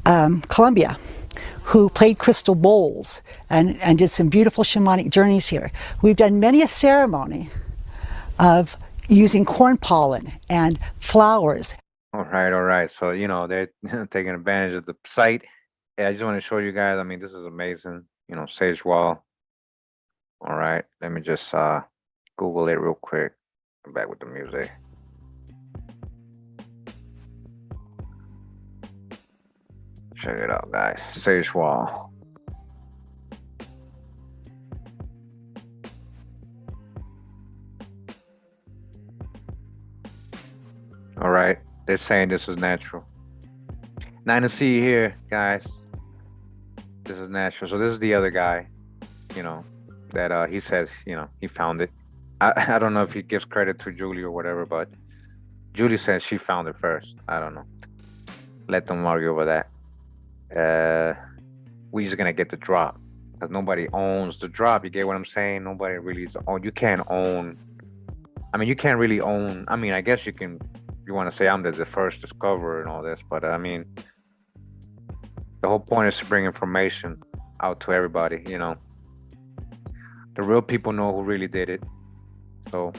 Colombia, who played crystal bowls and did some beautiful shamanic journeys here. We've done many a ceremony of using corn pollen and flowers. All right. So, you know, they're taking advantage of the site. Yeah, I just want to show you guys. I mean, this is amazing. You know, Sage Wall. All right, let me just Google it real quick. I'm back with the music. Check it out, guys. Sage Wall. All right, they're saying this is natural. Now to see here, guys. This is natural. So this is the other guy, you know, that he says, you know, he found it. I don't know if he gives credit to Julie or whatever, but Julie says she found it first. I don't know. Let them argue over that. We're just gonna get the drop because nobody owns the drop. You get what I'm saying? Nobody really is own. You can't own. I mean, you can't really own. I mean, I guess you can. You want to say I'm the first discoverer and all this, but I mean, the whole point is to bring information out to everybody. You know, the real people know who really did it. So,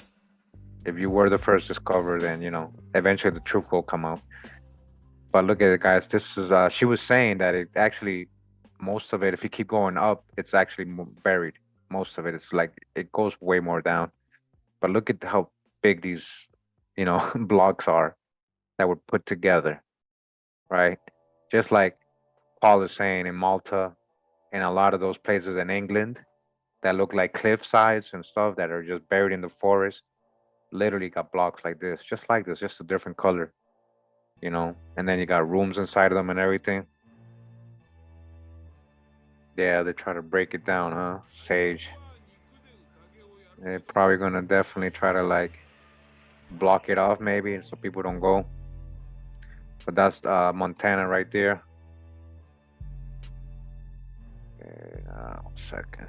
if you were the first discoverer, then you know, eventually the truth will come out. But look at it, guys. This is, she was saying that it actually, most of it, if you keep going up, it's actually buried. Most of it, it's like, it goes way more down. But look at how big these, you know, blocks are that were put together, right? Just like Paul is saying in Malta and a lot of those places in England that look like cliff sides and stuff that are just buried in the forest, literally got blocks like this, just a different color. You know, and then you got rooms inside of them and everything. Yeah, they try to break it down, huh? Sage. They're probably gonna definitely try to like block it off maybe so people don't go. But that's Montana right there. Okay, 1 second.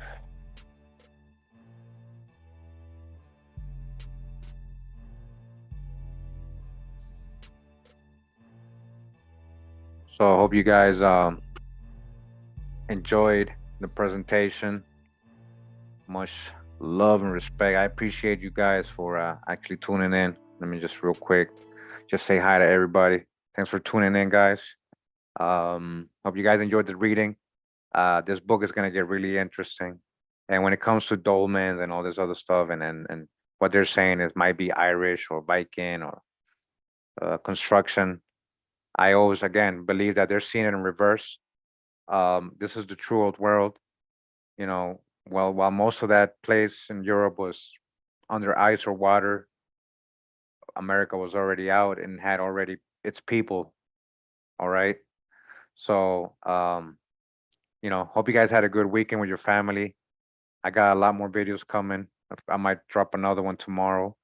So I hope you guys enjoyed the presentation. Much love and respect. I appreciate you guys for actually tuning in. Let me just real quick, just say hi to everybody. Thanks for tuning in, guys. Hope you guys enjoyed the reading. This book is gonna get really interesting. And when it comes to dolmens and all this other stuff and what they're saying is might be Irish or Viking or construction. I always, again, believe that they're seeing it in reverse. This is the true old world. You know, well, while most of that place in Europe was under ice or water, America was already out and had already its people. All right. So, hope you guys had a good weekend with your family. I got a lot more videos coming. I might drop another one tomorrow.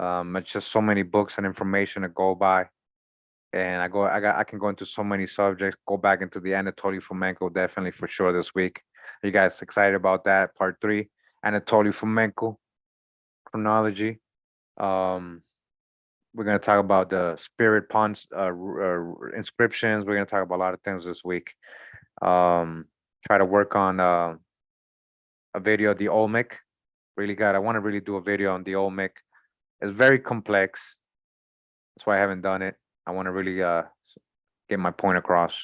It's just so many books and information to go by. And I can go into so many subjects, go back into the Anatoly Fomenko definitely for sure this week. Are you guys excited about that? Part 3, Anatoly Fomenko chronology. Um, we're gonna talk about the spirit ponds, inscriptions. We're gonna talk about a lot of things this week. Try to work on a video of the Olmec. I want to really do a video on the Olmec. It's very complex. That's why I haven't done it. I want to really get my point across,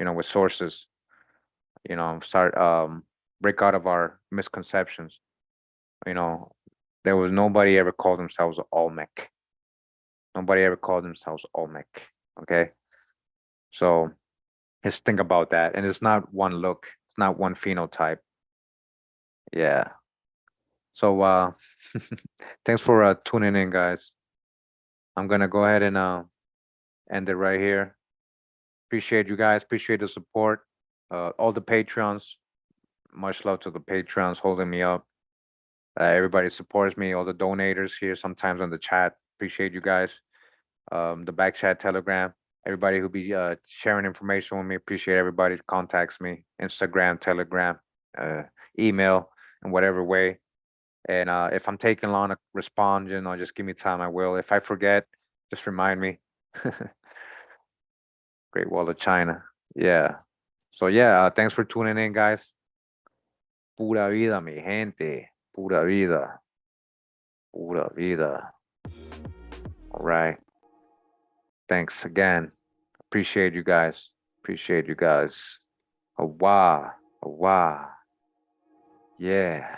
with sources, start break out of our misconceptions. You know, there was nobody ever called themselves Olmec. Nobody ever called themselves Olmec. Okay. So just think about that. And it's not one look, it's not one phenotype. Yeah. So thanks for tuning in, guys. I'm gonna go ahead and end it right here. Appreciate you guys, appreciate the support. All the Patreons, much love to the Patreons holding me up. Everybody supports me, all the donators here sometimes on the chat. Appreciate you guys. The back chat, Telegram, everybody who be sharing information with me. Appreciate everybody who contacts me, Instagram, Telegram, uh, email, in whatever way. And if I'm taking long to respond, just give me time. I will. If I forget, just remind me. Great Wall of China. Yeah. So yeah, thanks for tuning in, guys. Pura vida, mi gente. Pura vida. Pura vida. All right. Thanks again. Appreciate you guys. Appreciate you guys. Awa. Awa. Yeah.